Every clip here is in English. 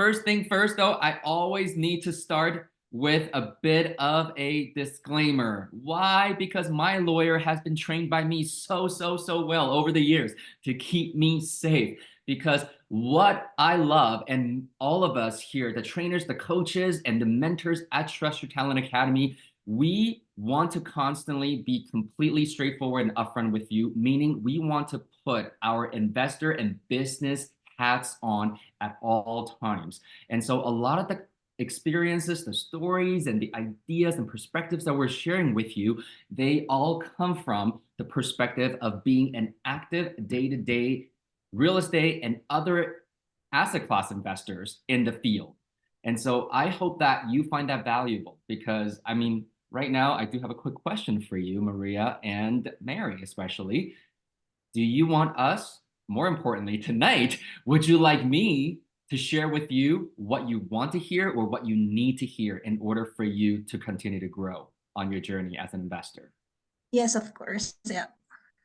first thing first, though, I always need to start with a bit of a disclaimer. Why? Because my lawyer has been trained by me so well over the years to keep me safe. Because what I love, and all of us here, the trainers, the coaches, and the mentors at Trust Your Talent Academy, we want to constantly be completely straightforward and upfront with you, meaning we want to put our investor and business hats on at all times. And so a lot of the experiences, the stories, and the ideas and perspectives that we're sharing with you, they all come from the perspective of being an active day-to-day real estate and other asset class investors in the field. And so I hope that you find that valuable because, I mean, right now I do have a quick question for you, Maria and Mary, especially. Do you want us, more importantly, tonight, would you like me to share with you what you want to hear or what you need to hear in order for you to continue to grow on your journey as an investor? Yes, of course. Yeah.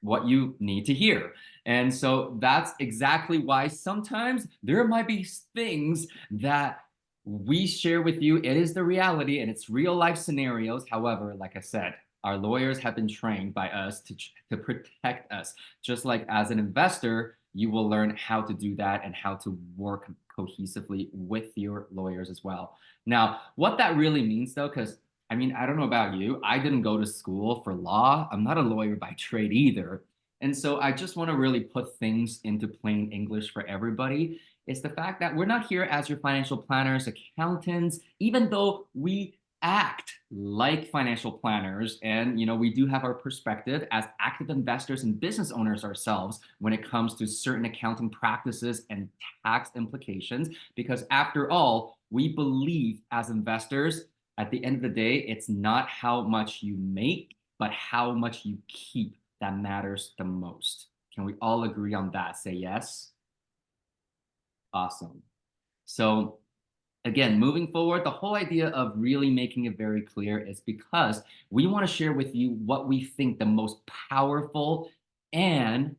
What you need to hear. And so that's exactly why sometimes there might be things that we share with you. It is the reality and it's real life scenarios. However, like I said, our lawyers have been trained by us to protect us. Just like as an investor, you will learn how to do that and how to work cohesively with your lawyers as well. Now, what that really means though, because I mean, I don't know about you. I didn't go to school for law. I'm not a lawyer by trade either. And so I just want to really put things into plain English for everybody. It's the fact that we're not here as your financial planners, accountants, even though we act like financial planners and we do have our perspective as active investors and business owners ourselves when it comes to certain accounting practices and tax implications, because after all, we believe as investors at the end of the day, it's not how much you make, but how much you keep that matters the most. Can we all agree on that? Say yes. Awesome. So again, moving forward, the whole idea of really making it very clear is because we want to share with you what we think the most powerful and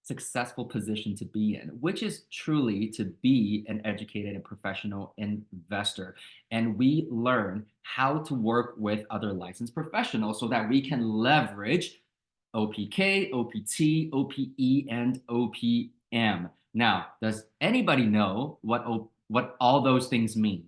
successful position to be in, which is truly to be an educated and professional investor. And we learn how to work with other licensed professionals so that we can leverage OPK, OPT, OPE, and OPM. Now, does anybody know what all those things mean?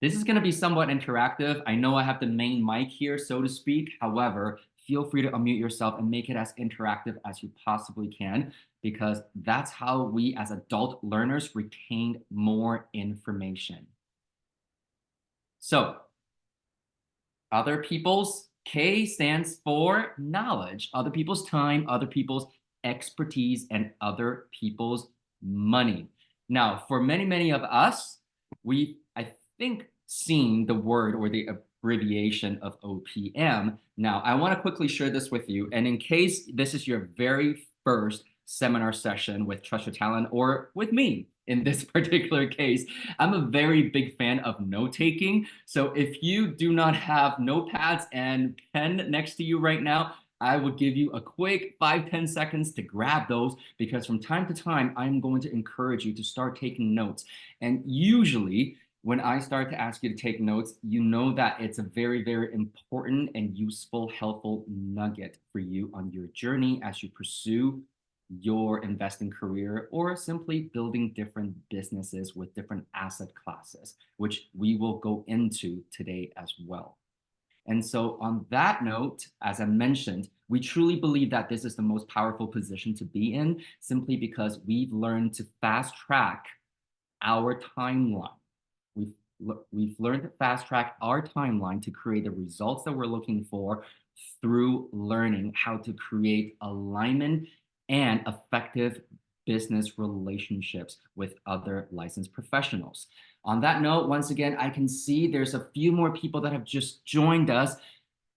This is going to be somewhat interactive. I know I have the main mic here, so to speak. However, feel free to unmute yourself and make it as interactive as you possibly can, because that's how we as adult learners retain more information. So, other people's K stands for knowledge, other people's time, other people's expertise, and other people's money. Now, for many of us, I think, seen the word or the abbreviation of OPM. Now, I want to quickly share this with you. And in case this is your very first seminar session with Trust Your Talent or with me in this particular case, I'm a very big fan of note-taking. So if you do not have notepads and pen next to you right now, I would give you a quick 5-10 seconds to grab those, because from time to time, I'm going to encourage you to start taking notes. And usually, when I start to ask you to take notes, you know that it's a very important and useful, helpful nugget for you on your journey as you pursue your investing career or simply building different businesses with different asset classes, which we will go into today as well. And so on that note, as I mentioned, we truly believe that this is the most powerful position to be in, simply because we've learned to fast track our timeline. We've learned to fast track our timeline to create the results that we're looking for through learning how to create alignment and effective business relationships with other licensed professionals. On that note, once again, I can see there's a few more people that have just joined us.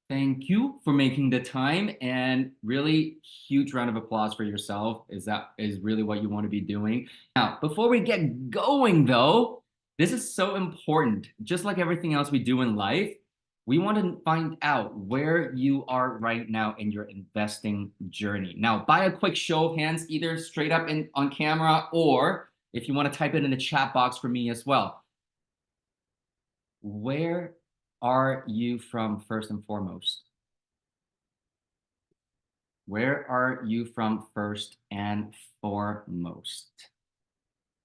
Thank you for making the time, and really huge round of applause for yourself. That is really what you want to be doing. Now, before we get going though, this is so important. Just like everything else we do in life, we want to find out where you are right now in your investing journey. Now, by a quick show of hands, either straight up on camera or if you want to type it in the chat box for me as well. Where are you from first and foremost? Where are you from first and foremost?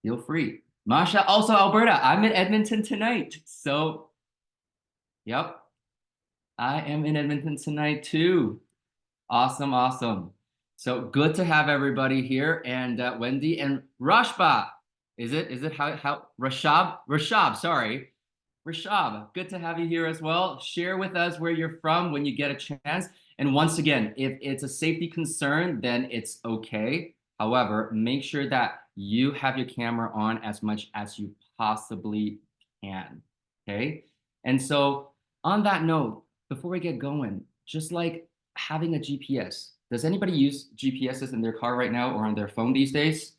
Feel free. Masha, also Alberta. I'm in Edmonton tonight. So, yep, I am in Edmonton tonight too. Awesome, awesome. So good to have everybody here. And Wendy and Rashba. Is it how Rashab, sorry. Rashab, good to have you here as well. Share with us where you're from when you get a chance. And once again, if it's a safety concern, then it's okay. However, make sure that you have your camera on as much as you possibly can. Okay. And so, on that note, before we get going, just like having a GPS, does anybody use GPSs in their car right now or on their phone these days?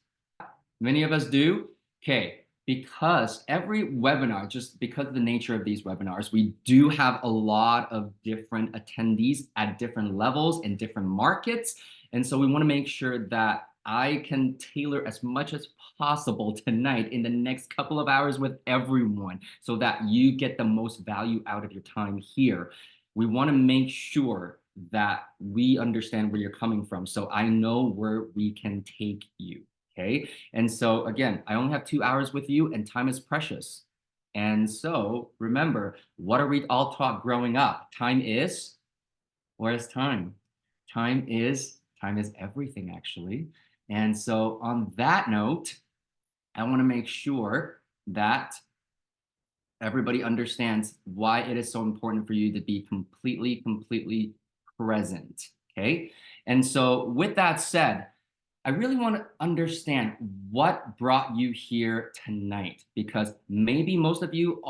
Many of us do. Okay, because every webinar, just because of the nature of these webinars, we do have a lot of different attendees at different levels in different markets. And so we want to make sure that I can tailor as much as possible tonight in the next couple of hours with everyone so that you get the most value out of your time here. We want to make sure that we understand where you're coming from so I know where we can take you. Okay. And so again, I only have 2 hours with you and time is precious. And so remember, what are we all taught growing up? Time is, where is time? Time is everything actually. And so on that note, I want to make sure that everybody understands why it is so important for you to be completely present. Okay. And so with that said, I really want to understand what brought you here tonight, because maybe most of you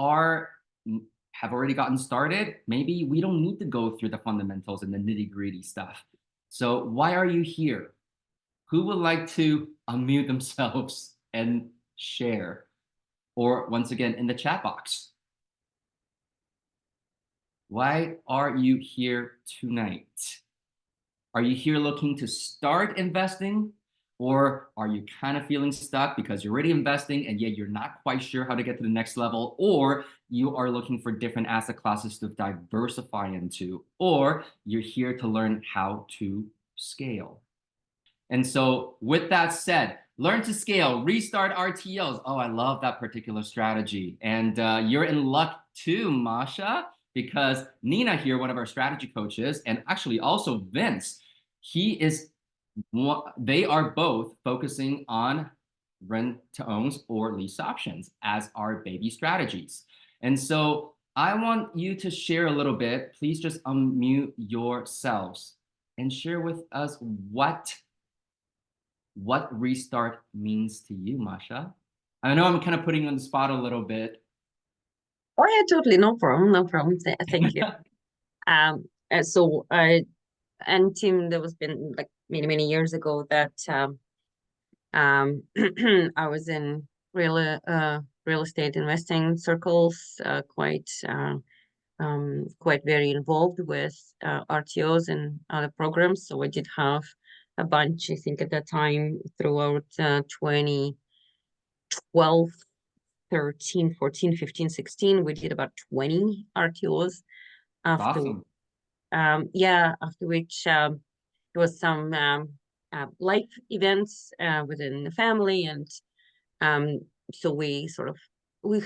have already gotten started. Maybe we don't need to go through the fundamentals and the nitty-gritty stuff. So why are you here? Who would like to unmute themselves and share? Or once again, in the chat box. Why are you here tonight? Are you here looking to start investing? Or are you kind of feeling stuck because you're already investing and yet you're not quite sure how to get to the next level? Or you are looking for different asset classes to diversify into? Or you're here to learn how to scale? And so with that said, learn to scale, restart RTOs. Oh, I love that particular strategy. And you're in luck too, Masha, because Nina here, one of our strategy coaches, and actually also Vince, they are both focusing on rent to owns or lease options as our baby strategies. And so I want you to share a little bit. Please just unmute yourselves and share with us what restart means to you, Masha. I know I'm kind of putting you on the spot a little bit. Oh yeah, totally. No problem. No problem. Thank you. So and Tim, there was been like many years ago that I was in real estate investing circles, quite very involved with RTOs and other programs. So I did have a bunch, I think at that time throughout 2012, 13, 14, 15, 16, we did about 20 RTOs after, Awesome. after which there was some life events within the family. And so we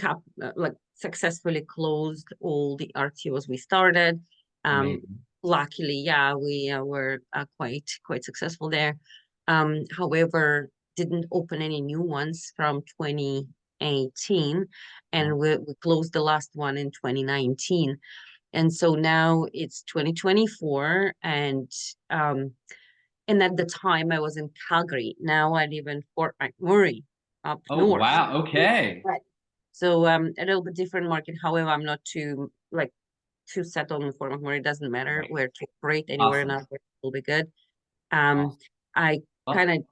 have like successfully closed all the RTOs we started. Amazing. Luckily, yeah, we were quite successful there. However, didn't open any new ones from 2018, and we closed the last one in 2019. And so now it's 2024, and at the time I was in Calgary. Now I live in Fort McMurray, up Oh, north. wow. Okay. Right. So a little bit different market. However, I'm not too settled in Fort McMurray. It doesn't matter Right. where to operate, anywhere in Awesome. Alberta will be good. Um, Awesome. I Well, kind of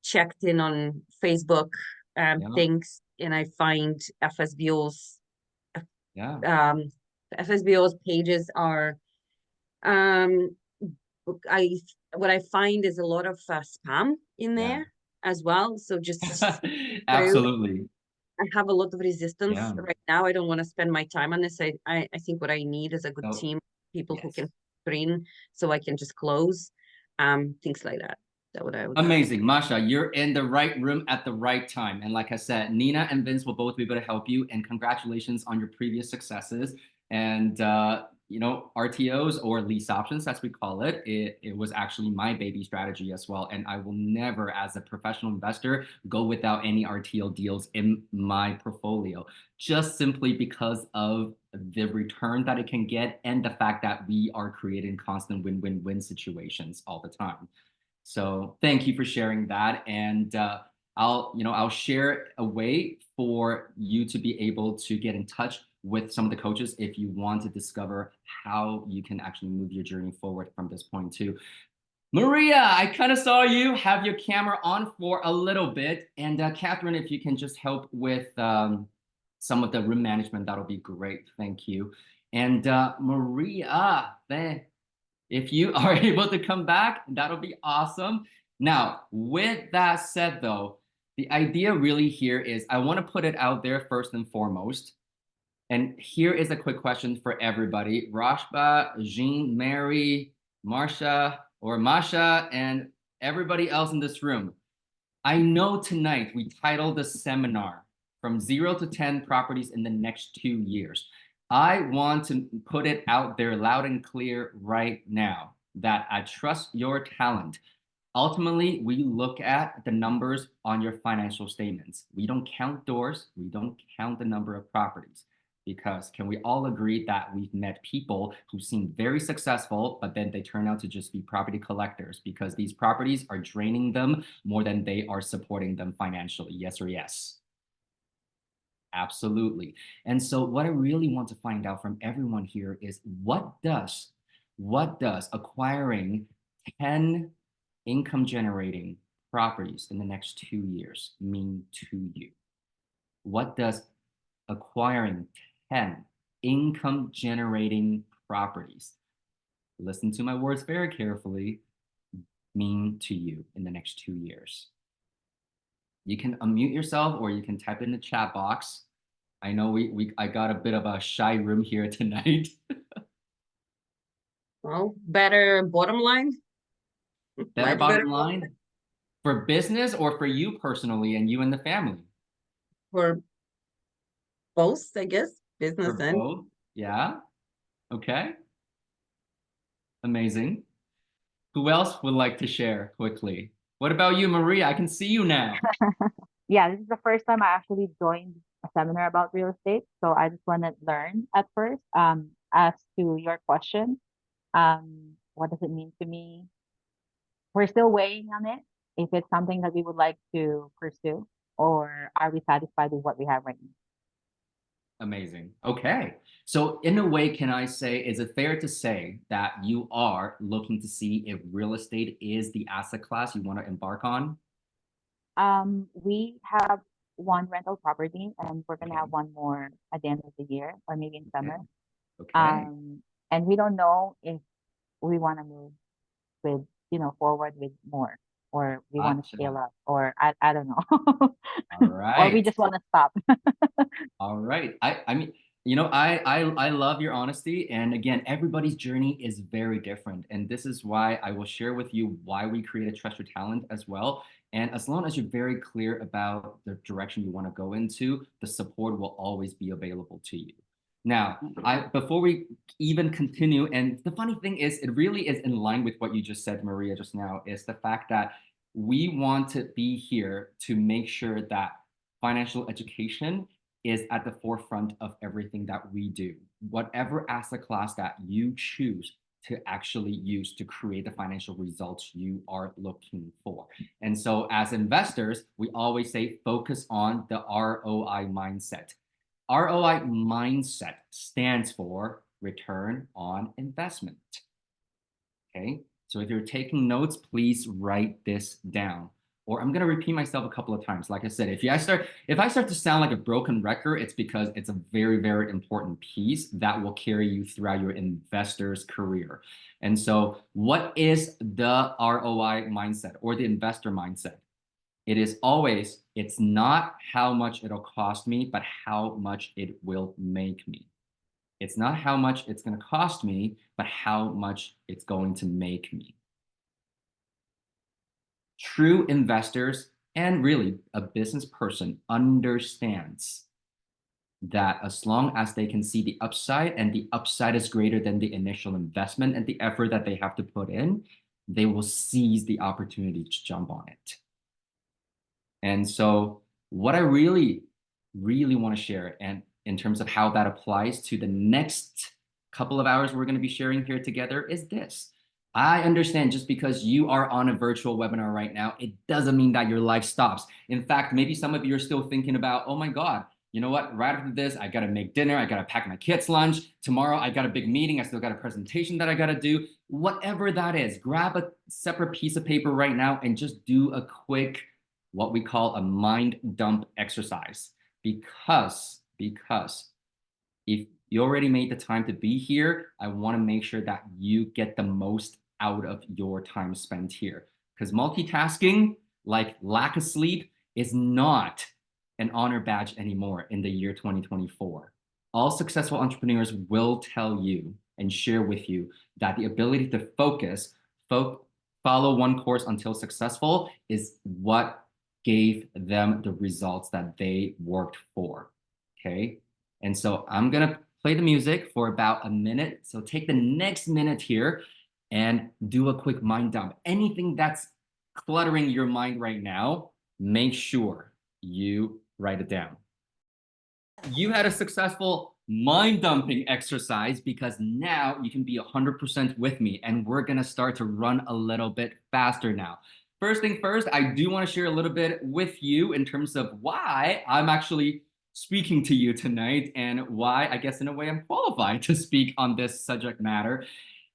checked in on Facebook yeah. things, and I find Yeah. um, FSBO's pages are um I what I find is a lot of spam in Yeah. there. as well. So just through. Absolutely. I have a lot of resistance Yeah. right now. I don't want to spend my time on this. I think what I need is a good So team, people who yes. can screen so I can just close, things like that. That what I would like. Amazing. Masha, you're in the right room at the right time. And like I said, Nina and Vince will both be able to help you. And congratulations on your previous successes. And, RTOs or lease options, as we call it, it was actually my baby strategy as well. And I will never, as a professional investor, go without any RTO deals in my portfolio, just simply because of the return that it can get and the fact that we are creating constant win-win-win situations all the time. So thank you for sharing that. And I'll share a way for you to be able to get in touch with some of the coaches if you want to discover how you can actually move your journey forward from this point too. Maria, I kind of saw you have your camera on for a little bit. And Catherine, if you can just help with some of the room management, that'll be great. Thank you. And Maria, if you are able to come back, that'll be awesome. Now, with that said, though, the idea really here is I want to put it out there first and foremost. And here is a quick question for everybody. Rashba, Jean, Mary, Marsha, or Masha, and everybody else in this room. I know tonight we titled the seminar From Zero to 10 Properties in the Next 2 Years. I want to put it out there loud and clear right now that I trust your talent. Ultimately, we look at the numbers on your financial statements. We don't count doors, we don't count the number of properties. Because can we all agree that we've met people who seem very successful, but then they turn out to just be property collectors because these properties are draining them more than they are supporting them financially? Yes or yes? Absolutely. And so what I really want to find out from everyone here is what does acquiring 10 income generating properties in the next 2 years mean to you? What does acquiring 10 income generating properties, listen to my words very carefully, mean to you in the next 2 years? You can unmute yourself or you can type in the chat box. I know I got a bit of a shy room here tonight. Well, better bottom line, Better much better bottom line for business or for you personally and you and the family? for both, I guess, For business and. both? Yeah. Okay. Amazing. Who else would like to share quickly? What about you, Maria? I can see you now. Yeah, this is the first time I actually joined a seminar about real estate. So I just want to learn at first. As to your question, what does it mean to me? We're still weighing on it. If it's something that we would like to pursue, or are we satisfied with what we have right now? Amazing. Okay. So in a way, can I say, is it fair to say that you are looking to see if real estate is the asset class you want to embark on? We have one rental property, and we're gonna Okay. have one more at the end of the year, or maybe in Okay. summer. Okay. And we don't know if we want to move with, forward with more, or we want to Gotcha. scale up, or I don't know, All or we right. just want to stop. All right. I mean, I love your honesty. And again, everybody's journey is very different. And this is why I will share with you why we created Trust Your Talent as well. And as long as you're very clear about the direction you want to go into, the support will always be available to you. Now, before we even continue, and the funny thing is, it really is in line with what you just said, Maria, just now, is the fact that we want to be here to make sure that financial education is at the forefront of everything that we do. Whatever asset class that you choose to actually use to create the financial results you are looking for. And so, as investors, we always say focus on the ROI mindset. ROI mindset stands for return on investment. Okay. So if you're taking notes, please write this down. Or I'm gonna repeat myself a couple of times. Like I said, if I start to sound like a broken record, it's because it's a very, very important piece that will carry you throughout your investor's career. And so what is the ROI mindset or the investor mindset? It is always, it's not how much it'll cost me, but how much it will make me. It's not how much it's going to cost me, but how much it's going to make me. True investors and really a business person understands that as long as they can see the upside and the upside is greater than the initial investment and the effort that they have to put in, they will seize the opportunity to jump on it. And so what I really, really want to share, and in terms of how that applies to the next couple of hours we're going to be sharing here together, is this. I understand just because you are on a virtual webinar right now, it doesn't mean that your life stops. In fact, maybe some of you are still thinking about, oh my God, you know what? Right after this, I got to make dinner. I got to pack my kids' lunch. Tomorrow, I got a big meeting. I still got a presentation that I got to do. Whatever that is, grab a separate piece of paper right now and just do a quick, what we call a mind dump exercise. Because if you already made the time to be here, I want to make sure that you get the most out of your time spent here. Because multitasking, like lack of sleep, is not an honor badge anymore in the year 2024. All successful entrepreneurs will tell you and share with you that the ability to focus, follow one course until successful is what gave them the results that they worked for. Okay. And so I'm going to play the music for about a minute. So take the next minute here and do a quick mind dump. Anything that's cluttering your mind right now, make sure you write it down. You had a successful mind dumping exercise because now you can be 100% with me and we're going to start to run a little bit faster now. First thing first, I do want to share a little bit with you in terms of why I'm actually speaking to you tonight and why I guess in a way I'm qualified to speak on this subject matter.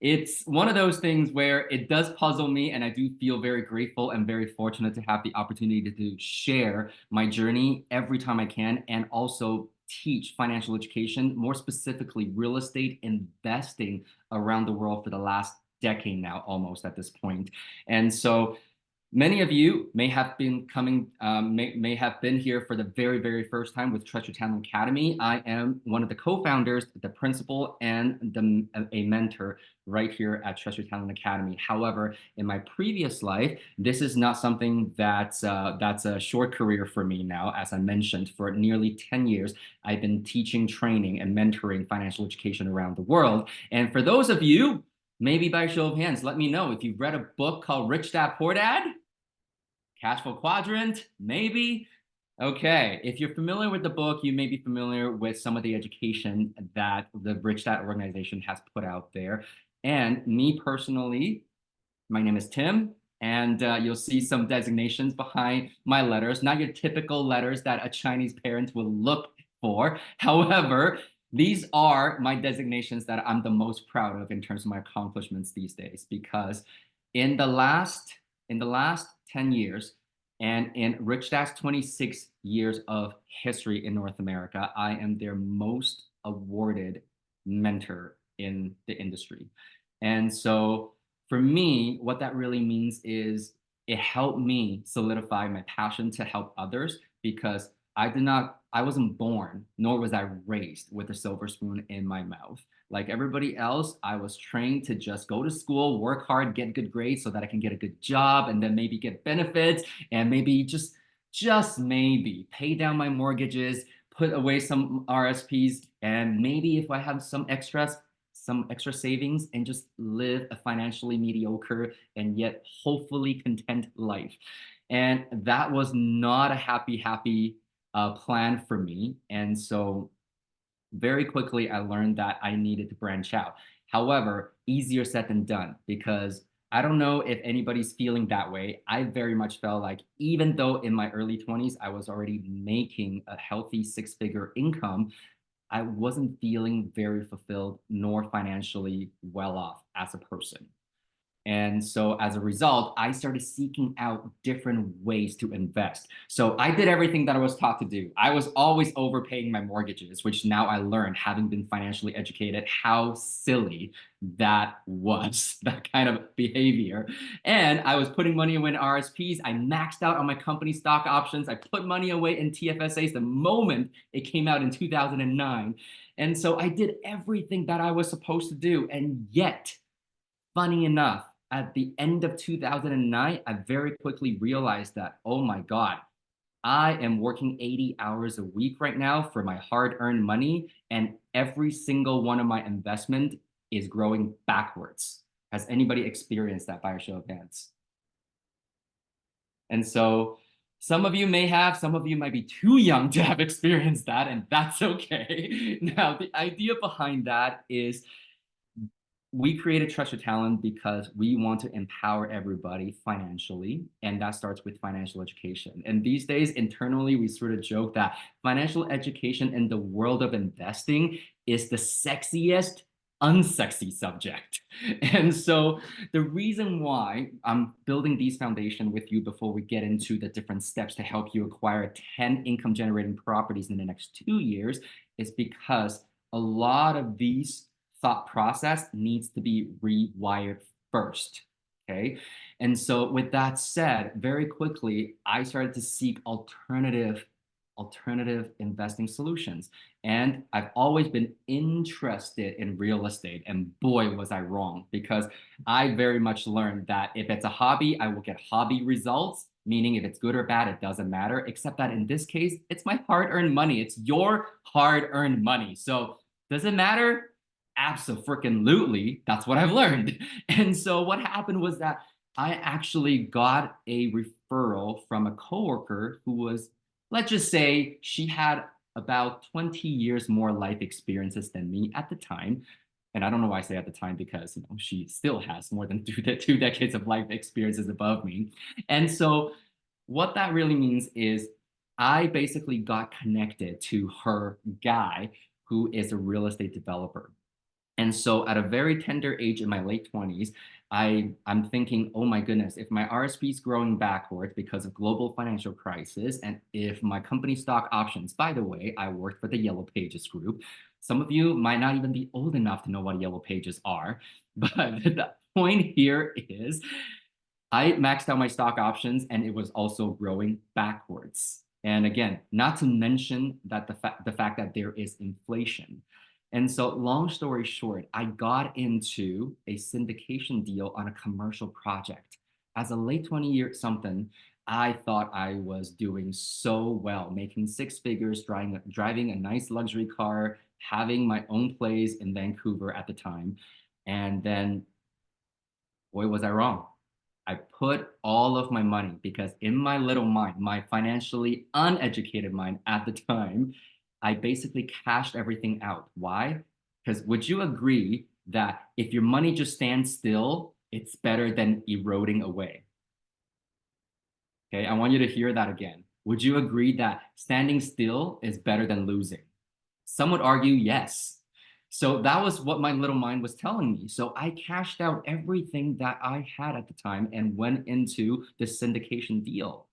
It's one of those things where it does puzzle me, and I do feel very grateful and very fortunate to have the opportunity to share my journey every time I can, and also teach financial education, more specifically real estate investing around the world for the last decade now, almost at this point. And so many of you may have been coming, may have been here for the very, very first time with Treasure Talent Academy. I am one of the co-founders, the principal, and a mentor right here at Treasure Talent Academy. However, in my previous life, this is not something that's a short career for me now. As I mentioned, for nearly 10 years, I've been teaching, training, and mentoring financial education around the world. And for those of you, maybe by show of hands, let me know if you've read a book called Rich Dad Poor Dad. Cash Flow Quadrant, maybe. Okay, if you're familiar with the book, you may be familiar with some of the education that the Rich Dad organization has put out there. And me personally, my name is Tim, and you'll see some designations behind my letters, not your typical letters that a Chinese parent will look for. However, these are my designations that I'm the most proud of in terms of my accomplishments these days, because in the last 10 years and in Rich Dad's 26 years of history in North America, I am their most awarded mentor in the industry. And so for me, what that really means is it helped me solidify my passion to help others, because I wasn't born, nor was I raised with a silver spoon in my mouth. Like everybody else, I was trained to just go to school, work hard, get good grades so that I can get a good job, and then maybe get benefits, and maybe just maybe pay down my mortgages, put away some RSPs, and maybe if I have some extra savings, and just live a financially mediocre and yet hopefully content life. And that was not a happy plan for me. And so very quickly, I learned that I needed to branch out. However, easier said than done, because I don't know if anybody's feeling that way. I very much felt like even though in my early 20s, I was already making a healthy six-figure income, I wasn't feeling very fulfilled nor financially well off as a person. And so as a result, I started seeking out different ways to invest. So I did everything that I was taught to do. I was always overpaying my mortgages, which now I learned, having been financially educated, how silly that was, that kind of behavior. And I was putting money away in RSPs. I maxed out on my company stock options. I put money away in TFSAs the moment it came out in 2009. And so I did everything that I was supposed to do. And yet, funny enough, at the end of 2009, I very quickly realized that, oh my God, I am working 80 hours a week right now for my hard-earned money, and every single one of my investment is growing backwards. Has anybody experienced that, by a show of hands? And so some of you may have, some of you might be too young to have experienced that, and that's okay. Now, the idea behind that is we created Trust Your Talent because we want to empower everybody financially, and that starts with financial education. And these days, internally, we sort of joke that financial education in the world of investing is the sexiest unsexy subject. And so the reason why I'm building these foundation with you before we get into the different steps to help you acquire 10 income generating properties in the next 2 years is because a lot of these thought process needs to be rewired first. Okay. And so with that said, very quickly, I started to seek alternative investing solutions. And I've always been interested in real estate. And boy, was I wrong, because I very much learned that if it's a hobby, I will get hobby results, meaning if it's good or bad, it doesn't matter, except that in this case, it's my hard-earned money. It's your hard-earned money. So does it matter? Absolutely. That's what I've learned. And so what happened was that I actually got a referral from a coworker who was, let's just say, she had about 20 years more life experiences than me at the time. And I don't know why I say at the time, because she still has more than two decades of life experiences above me. And so what that really means is I basically got connected to her guy who is a real estate developer. And so at a very tender age in my late 20s, I'm thinking, oh my goodness, if my RSP is growing backwards because of global financial crisis, and if my company stock options, by the way, I worked for the Yellow Pages group. Some of you might not even be old enough to know what Yellow Pages are, but the point here is I maxed out my stock options and it was also growing backwards. And again, not to mention that the fact that there is inflation. And so long story short, I got into a syndication deal on a commercial project. As a late 20-year something, I thought I was doing so well, making six figures, driving a nice luxury car, having my own place in Vancouver at the time. And then, boy, was I wrong. I put all of my money, because in my little mind, my financially uneducated mind at the time, I basically cashed everything out. Why? Because would you agree that if your money just stands still, it's better than eroding away? Okay, I want you to hear that again. Would you agree that standing still is better than losing? Some would argue yes. So that was what my little mind was telling me. So I cashed out everything that I had at the time and went into this syndication deal.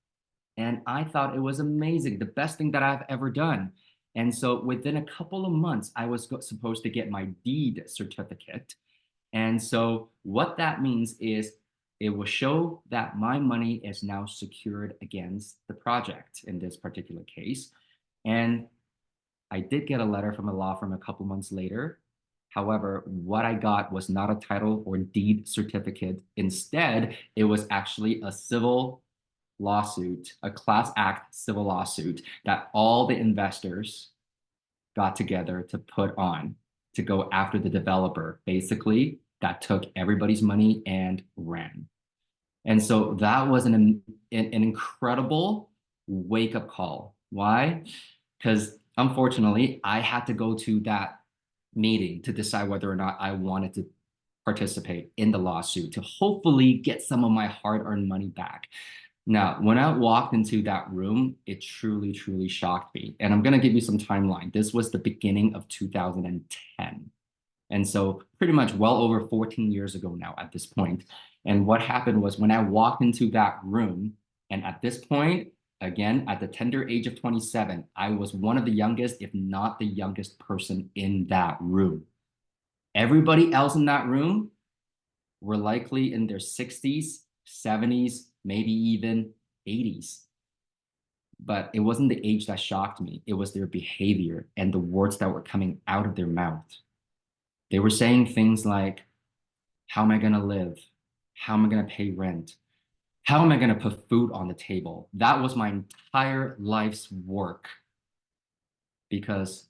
And I thought it was amazing, the best thing that I've ever done. And so within a couple of months, I was supposed to get my deed certificate. And so what that means is it will show that my money is now secured against the project in this particular case. And I did get a letter from a law firm a couple months later. However, what I got was not a title or deed certificate. Instead, it was actually a civil lawsuit, a class act civil lawsuit that all the investors got together to put on to go after the developer, basically, that took everybody's money and ran. And so that was an incredible wake-up call. Why? Because unfortunately, I had to go to that meeting to decide whether or not I wanted to participate in the lawsuit to hopefully get some of my hard-earned money back. Now, when I walked into that room, it truly, truly shocked me. And I'm going to give you some timeline. This was the beginning of 2010. And so pretty much well over 14 years ago now at this point. And what happened was when I walked into that room, and at this point, again, at the tender age of 27, I was one of the youngest, if not the youngest person in that room. Everybody else in that room were likely in their 60s, 70s, maybe even 80s. But it wasn't the age that shocked me. It was their behavior and the words that were coming out of their mouth. They were saying things like, how am I going to live? How am I going to pay rent? How am I going to put food on the table? That was my entire life's work. Because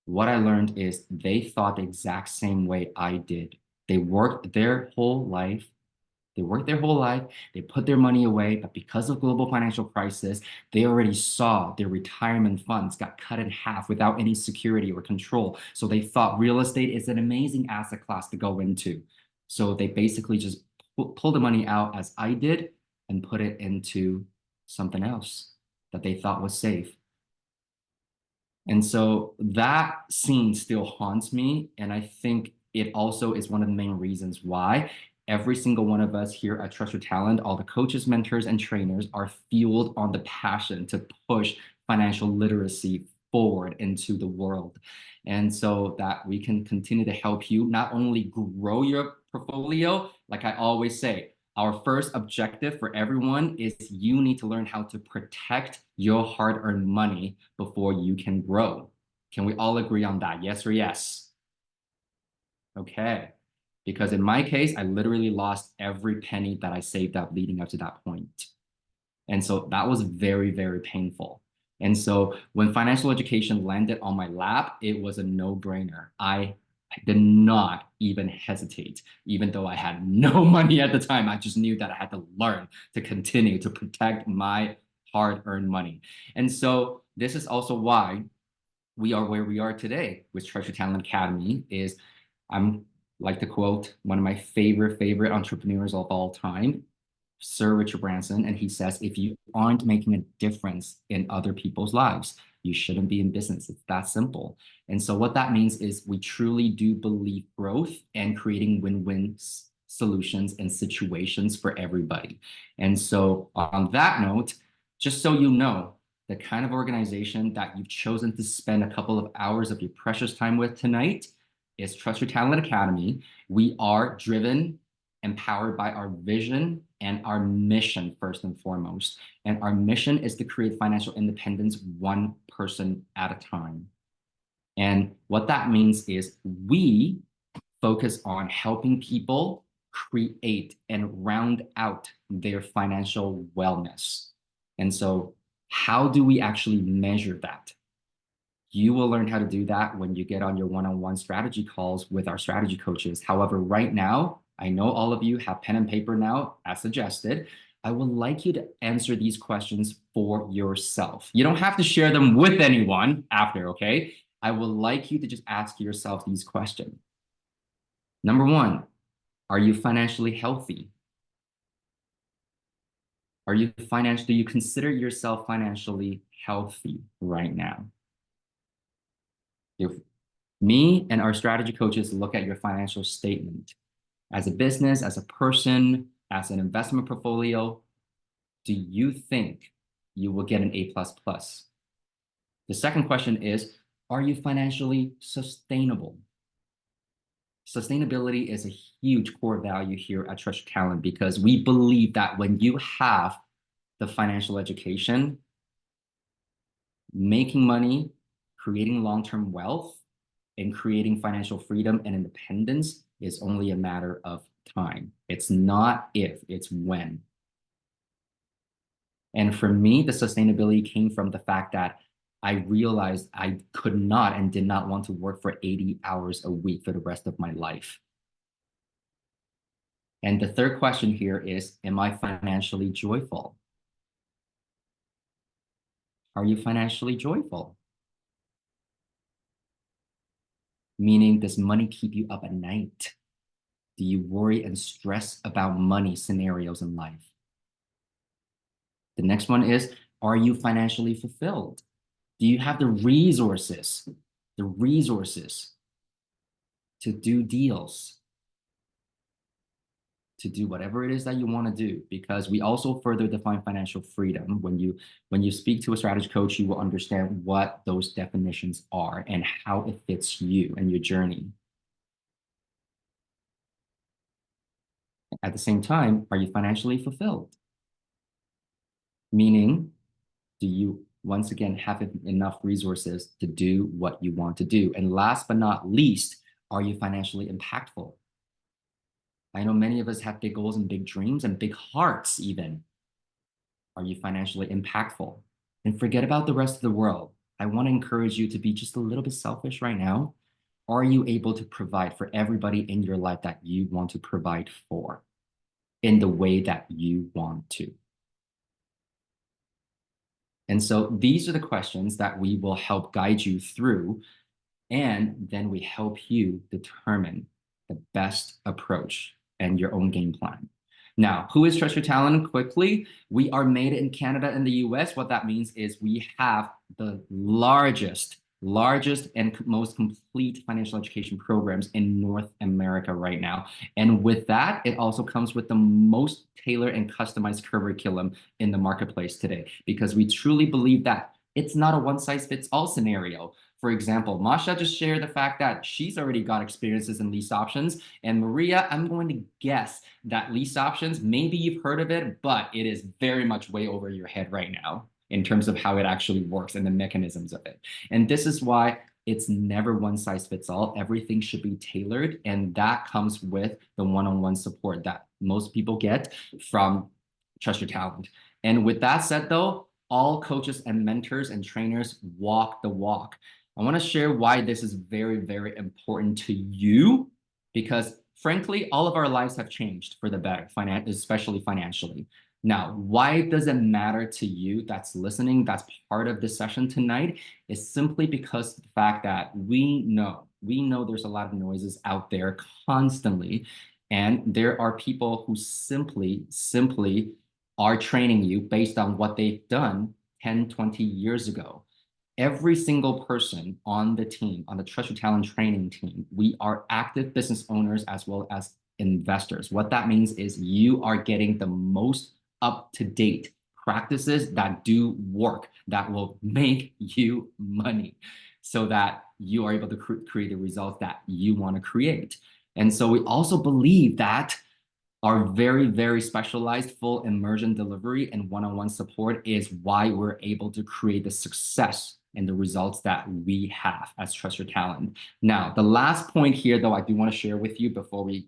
what I learned is they thought the exact same way I did. They worked their whole life. They put their money away, but because of global financial crisis, they already saw their retirement funds got cut in half without any security or control. So they thought real estate is an amazing asset class to go into. So they basically just pull the money out as I did and put it into something else that they thought was safe. And so that scene still haunts me. And I think it also is one of the main reasons why every single one of us here at Trust Your Talent, all the coaches, mentors, and trainers are fueled on the passion to push financial literacy forward into the world. And so that we can continue to help you not only grow your portfolio, like I always say, our first objective for everyone is you need to learn how to protect your hard-earned money before you can grow. Can we all agree on that? Yes or yes? Okay. Because in my case, I literally lost every penny that I saved up leading up to that point. And so that was very, very painful. And so when financial education landed on my lap, it was a no-brainer. I did not even hesitate, even though I had no money at the time. I just knew that I had to learn to continue to protect my hard-earned money. And so this is also why we are where we are today with Trust Your Talent Academy. Is I'm like to quote one of my favorite entrepreneurs of all time, Sir Richard Branson, and he says, if you aren't making a difference in other people's lives, you shouldn't be in business. It's that simple. And so what that means is we truly do believe growth and creating win-win solutions and situations for everybody. And so on that note, just so you know, the kind of organization that you've chosen to spend a couple of hours of your precious time with tonight is Trust Your Talent Academy. We are driven, empowered by our vision and our mission first and foremost. And our mission is to create financial independence one person at a time. And what that means is we focus on helping people create and round out their financial wellness. And so how do we actually measure that? You will learn how to do that when you get on your one-on-one strategy calls with our strategy coaches. However, right now, I know all of you have pen and paper now, as suggested. I would like you to answer these questions for yourself. You don't have to share them with anyone after, okay? I would like you to just ask yourself these questions. Number one, are you financially healthy? Do you consider yourself financially healthy right now? If me and our strategy coaches look at your financial statement as a business, as a person, as an investment portfolio, do you think you will get an A++? The second question is, are you financially sustainable? Sustainability is a huge core value here at Trust Your Talent because we believe that when you have the financial education, making money, creating long-term wealth, and creating financial freedom and independence is only a matter of time. It's not if, it's when. And for me, the sustainability came from the fact that I realized I could not and did not want to work for 80 hours a week for the rest of my life. And the third question here is, am I financially joyful? Are you financially joyful? Meaning, does money keep you up at night? Do you worry and stress about money scenarios in life? The next one is, are you financially fulfilled? Do you have the resources to do deals? to do whatever it is that you want to do, because we also further define financial freedom. When you speak to a strategy coach, you will understand what those definitions are and how it fits you and your journey. At the same time, are you financially fulfilled? Meaning, do you once again have enough resources to do what you want to do? And last but not least, are you financially impactful? I know many of us have big goals and big dreams and big hearts even. Are you financially impactful? And forget about the rest of the world. I want to encourage you to be just a little bit selfish right now. Are you able to provide for everybody in your life that you want to provide for in the way that you want to? And so these are the questions that we will help guide you through, and then we help you determine the best approach and your own game plan. Now, who is Trust Your Talent? Quickly, we are made in Canada and the US. What that means is we have the largest and most complete financial education programs in North America right now. And with that, it also comes with the most tailored and customized curriculum in the marketplace today, because we truly believe that it's not a one-size-fits-all scenario. For example, Masha just shared the fact that she's already got experiences in lease options. And Maria, I'm going to guess that lease options, maybe you've heard of it, but it is very much way over your head right now in terms of how it actually works and the mechanisms of it. And this is why it's never one size fits all. Everything should be tailored. And that comes with the one-on-one support that most people get from Trust Your Talent. And with that said, though, all coaches and mentors and trainers walk the walk. I want to share why this is very, very important to you, because frankly, all of our lives have changed for the better, especially financially. Now, why does it matter to you that's listening, that's part of this session tonight, is simply because of the fact that we know there's a lot of noises out there constantly, and there are people who simply are training you based on what they've done 10, 20 years ago. Every single person on the team, on the Trust Your Talent training team, we are active business owners as well as investors. What that means is you are getting the most up-to-date practices that do work, that will make you money, so that you are able to create the results that you want to create. And so we also believe that our very, very specialized full immersion delivery and one-on-one support is why we're able to create the success and the results that we have as Trust Your Talent. Now, the last point here, though, I do want to share with you before we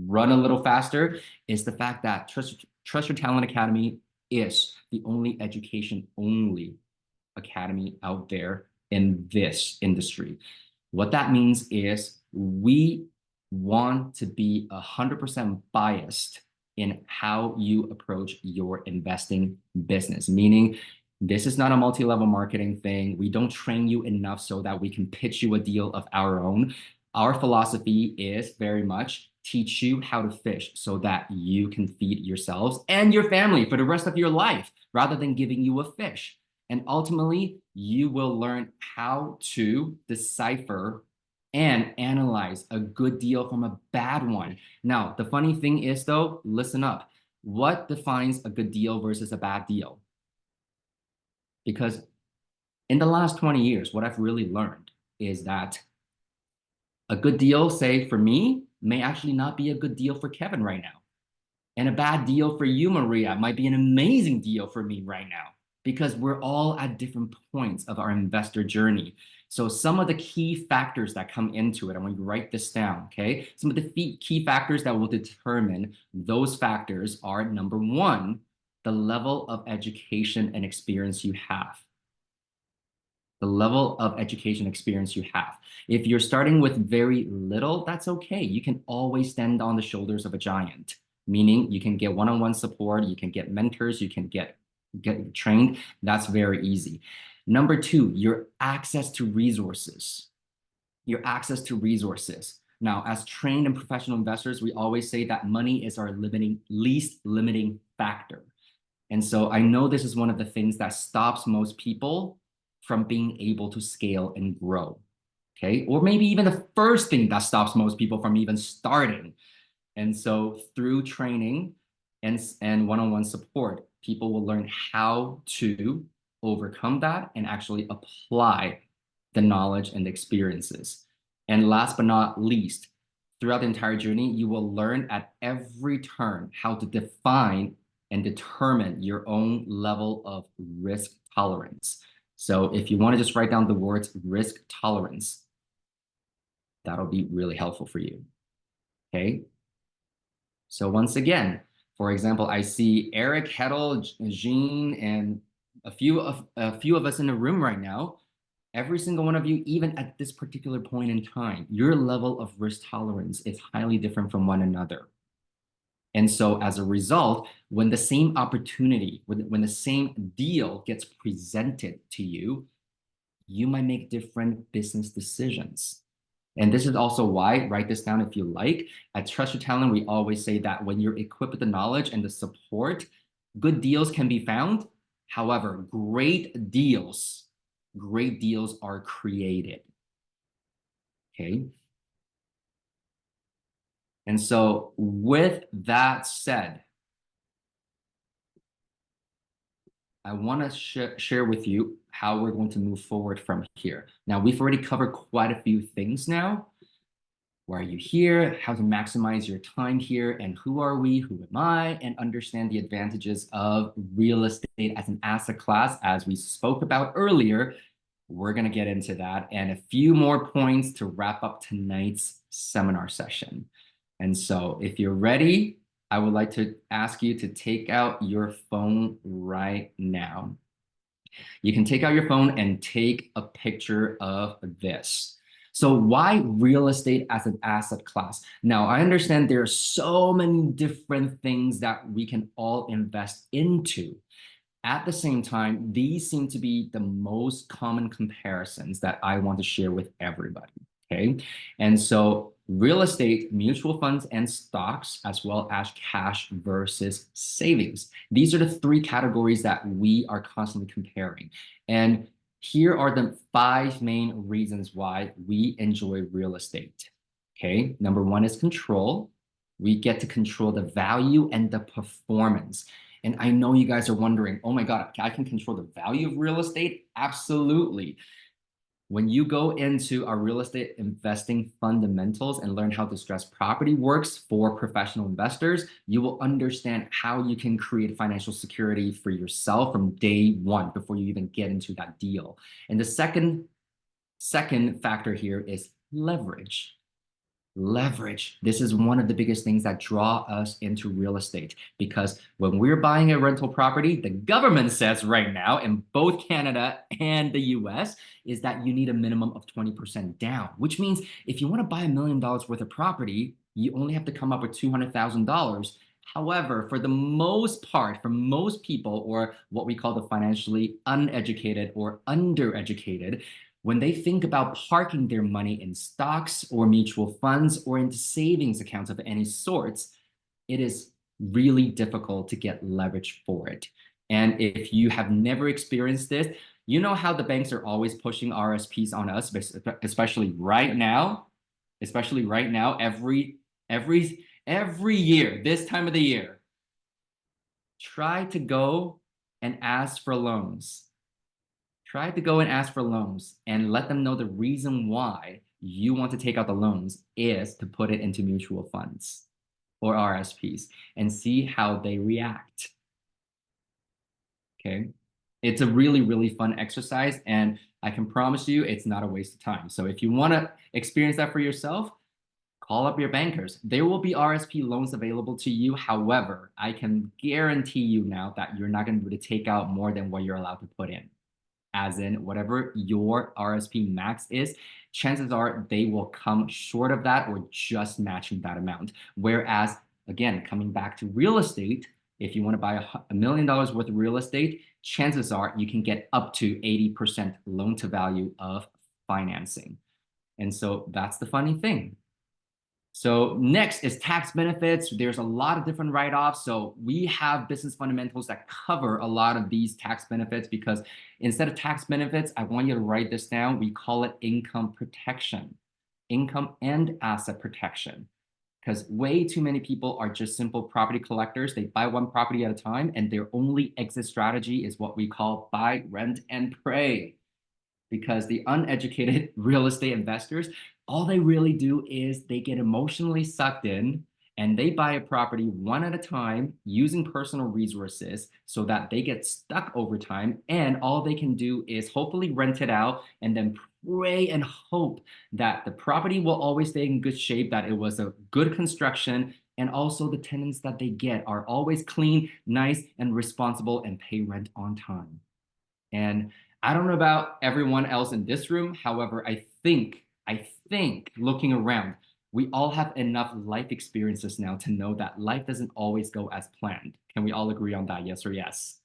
run a little faster, is the fact that Trust Your Talent Academy is the only education-only academy out there in this industry. What that means is we want to be 100% biased in how you approach your investing business, meaning this is not a multi-level marketing thing. We don't train you enough so that we can pitch you a deal of our own. Our philosophy is very much teach you how to fish so that you can feed yourselves and your family for the rest of your life, rather than giving you a fish. And ultimately, you will learn how to decipher and analyze a good deal from a bad one. Now, the funny thing is, though, listen up. What defines a good deal versus a bad deal? Because in the last 20 years, what I've really learned is that a good deal, say for me, may actually not be a good deal for Kevin right now. And a bad deal for you, Maria, might be an amazing deal for me right now, because we're all at different points of our investor journey. So some of the key factors that come into it, I want you to write this down, okay? Some of the key factors that will determine those factors are, number one, the level of education and experience you have. The level of education experience you have. If you're starting with very little, that's okay. You can always stand on the shoulders of a giant, meaning you can get one-on-one support, you can get mentors, you can get trained. That's very easy. Number two, your access to resources. Your access to resources. Now, as trained and professional investors, we always say that money is our least limiting factor. And so I know this is one of the things that stops most people from being able to scale and grow, okay? Or maybe even the first thing that stops most people from even starting. And so through training and one-on-one support, people will learn how to overcome that and actually apply the knowledge and experiences. And last but not least, throughout the entire journey, you will learn at every turn how to define and determine your own level of risk tolerance. So if you want to just write down the words risk tolerance, that'll be really helpful for you. Okay. So once again, for example, I see Eric, Hedel, Jean, and a few of us in the room right now. Every single one of you, even at this particular point in time, your level of risk tolerance is highly different from one another. And so as a result, when the same opportunity, when the same deal gets presented to you, you might make different business decisions. And this is also why, write this down if you like, at Trust Your Talent, we always say that when you're equipped with the knowledge and the support, good deals can be found. However, great deals are created. Okay. And so with that said, I want to share with you how we're going to move forward from here. Now, we've already covered quite a few things now. Why are you here? How to maximize your time here? And who are we? Who am I? And understand the advantages of real estate as an asset class, as we spoke about earlier. We're going to get into that and a few more points to wrap up tonight's seminar session. And so if you're ready, I would like to ask you to take out your phone right now. You can take out your phone and take a picture of this. So why real estate as an asset class? Now, I understand there are so many different things that we can all invest into. At the same time, these seem to be the most common comparisons that I want to share with everybody. Okay. And so real estate, mutual funds, and stocks, as well as cash versus savings. These are the three categories that we are constantly comparing. And here are the 5 main reasons why we enjoy real estate. Okay. Number 1 is control. We get to control the value and the performance. And I know you guys are wondering, oh my God, I can control the value of real estate? Absolutely. When you go into our real estate investing fundamentals and learn how distressed property works for professional investors, you will understand how you can create financial security for yourself from day one before you even get into that deal. And the second factor here is leverage. Leverage. This is one of the biggest things that draw us into real estate, because when we're buying a rental property, the government says right now in both Canada and the US is that you need a minimum of 20% down, which means if you want to buy $1 million worth of property, you only have to come up with $200,000. However, for the most part, for most people, or what we call the financially uneducated or undereducated, when they think about parking their money in stocks or mutual funds or into savings accounts of any sorts, it is really difficult to get leverage for it. And if you have never experienced this, you know how the banks are always pushing RSPs on us, especially right now, every year, this time of the year. Try to go and ask for loans. Try to go and ask for loans and let them know the reason why you want to take out the loans is to put it into mutual funds or RSPs and see how they react. Okay. It's a really, really fun exercise, and I can promise you it's not a waste of time. So if you want to experience that for yourself, call up your bankers. There will be RSP loans available to you. However, I can guarantee you now that you're not going to be able to take out more than what you're allowed to put in. As in whatever your RSP max is, chances are they will come short of that or just matching that amount. Whereas, again, coming back to real estate, if you want to buy $1 million worth of real estate, chances are you can get up to 80% loan to value of financing. And so that's the funny thing. So next is tax benefits. There's a lot of different write-offs. So we have business fundamentals that cover a lot of these tax benefits, because instead of tax benefits, I want you to write this down. We call it income protection, income and asset protection. because way too many people are just simple property collectors. They buy one property at a time, and their only exit strategy is what we call buy, rent, and pray. Because the uneducated real estate investors, all they really do is they get emotionally sucked in and they buy a property one at a time using personal resources so that they get stuck over time. And all they can do is hopefully rent it out and then pray and hope that the property will always stay in good shape, that it was a good construction, and also the tenants that they get are always clean, nice, and responsible and pay rent on time. And I don't know about everyone else in this room. However, I think looking around, we all have enough life experiences now to know that life doesn't always go as planned. Can we all agree on that? Yes or yes?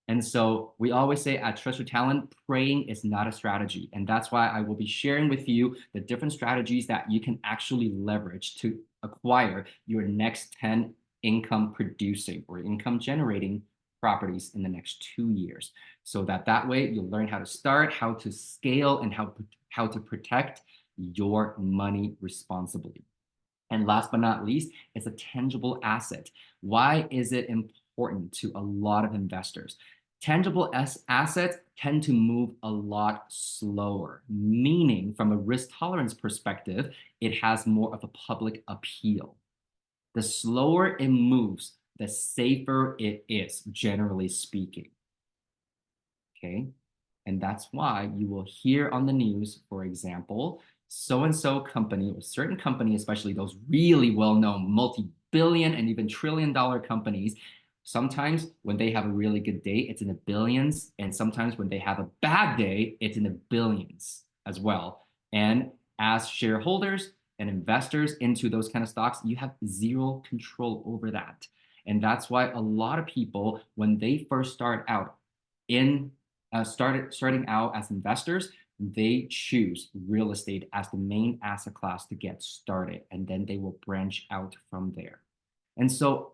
And so we always say at Treasure Talent, praying is not a strategy. And that's why I will be sharing with you the different strategies that you can actually leverage to acquire your next 10 income producing or income generating properties in the next 2 years. So that way you'll learn how to start, how to scale, and how to protect your money responsibly. And last but not least, it's a tangible asset. Why is it important to a lot of investors? Tangible assets tend to move a lot slower, meaning from a risk tolerance perspective, it has more of a public appeal. The slower it moves, the safer it is, generally speaking. Okay? And that's why you will hear on the news, for example, so-and-so company, or certain company, especially those really well-known multi-billion and even trillion-dollar companies, sometimes when they have a really good day, it's in the billions. And sometimes when they have a bad day, it's in the billions as well. And as shareholders and investors into those kind of stocks, you have zero control over that. And that's why a lot of people, when they first start out starting out as investors, they choose real estate as the main asset class to get started, and then they will branch out from there. And so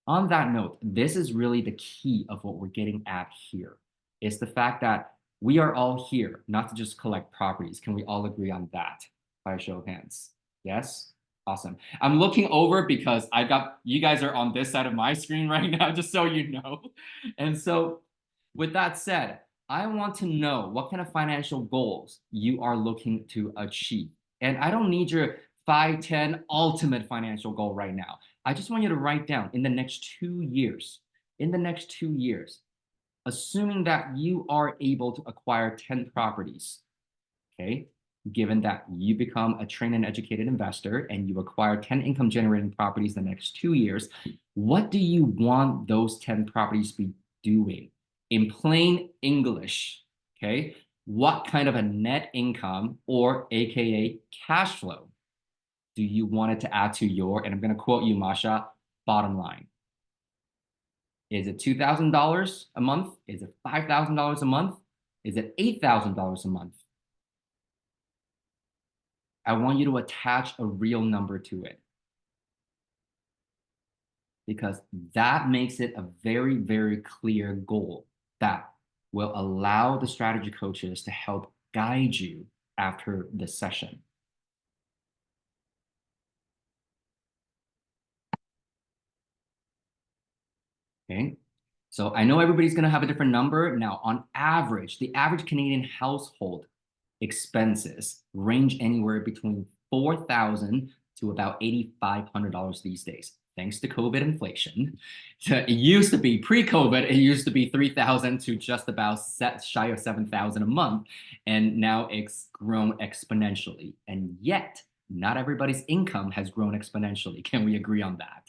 on that note, this is really the key of what we're getting at here, is the fact that we are all here not to just collect properties. Can we all agree on that by a show of hands? Yes? Awesome. I'm looking over because I got you guys are on this side of my screen right now, just so you know. And so with that said, I want to know what kind of financial goals you are looking to achieve. And I don't need your 5, 10 ultimate financial goal right now. I just want you to write down in the next 2 years, assuming that you are able to acquire 10 properties, okay? Given that you become a trained and educated investor and you acquire 10 income generating properties in the next 2 years, what do you want those 10 properties to be doing? In plain English, okay? What kind of a net income, or AKA cash flow, do you want it to add to your, and I'm going to quote you, Masha, bottom line? Is it $2,000 a month? Is it $5,000 a month? Is it $8,000 a month? I want you to attach a real number to it, because that makes it a very, very clear goal that will allow the strategy coaches to help guide you after the session. Okay, so I know everybody's going to have a different number. Now, on average, the average Canadian household expenses range anywhere between $4,000 to about $8,500 these days, thanks to COVID inflation. It used to be pre-COVID, it used to be $3,000 to just about shy of $7,000 a month, and now it's grown exponentially. And yet, not everybody's income has grown exponentially. Can we agree on that?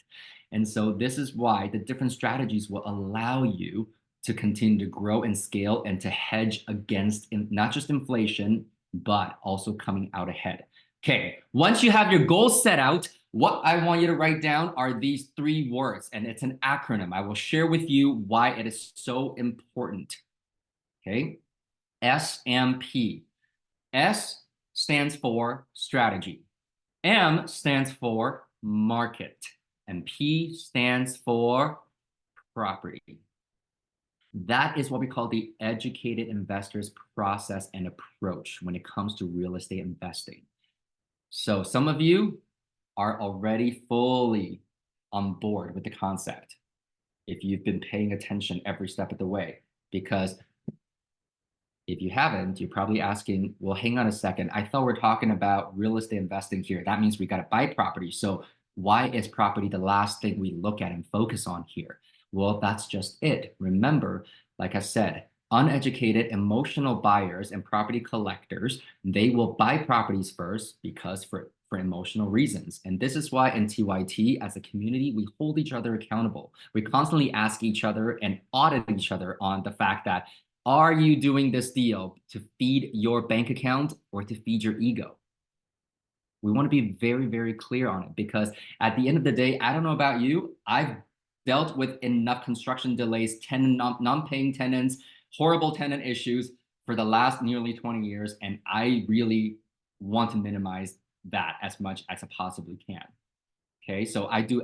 And so this is why the different strategies will allow you to continue to grow and scale and to hedge against not just inflation, but also coming out ahead. Okay, once you have your goals set out, what I want you to write down are these 3 words, and it's an acronym. I will share with you why it is so important. Okay, SMP. S stands for strategy. M stands for market. And P stands for property. That is what we call the educated investor's process and approach when it comes to real estate investing. So some of you are already fully on board with the concept if you've been paying attention every step of the way. Because if you haven't, you're probably asking, well, hang on a second. I thought we're talking about real estate investing here. That means we got to buy property. So why is property the last thing we look at and focus on here? Well, that's just it. Remember, like I said, uneducated emotional buyers and property collectors, they will buy properties first because for emotional reasons. And this is why in TYT, as a community, we hold each other accountable. We constantly ask each other and audit each other on the fact that, are you doing this deal to feed your bank account or to feed your ego? We want to be very, very clear on it, because at the end of the day, I don't know about you, I've dealt with enough construction delays, non-paying tenants, horrible tenant issues for the last nearly 20 years, and I really want to minimize that as much as I possibly can. Okay, so I do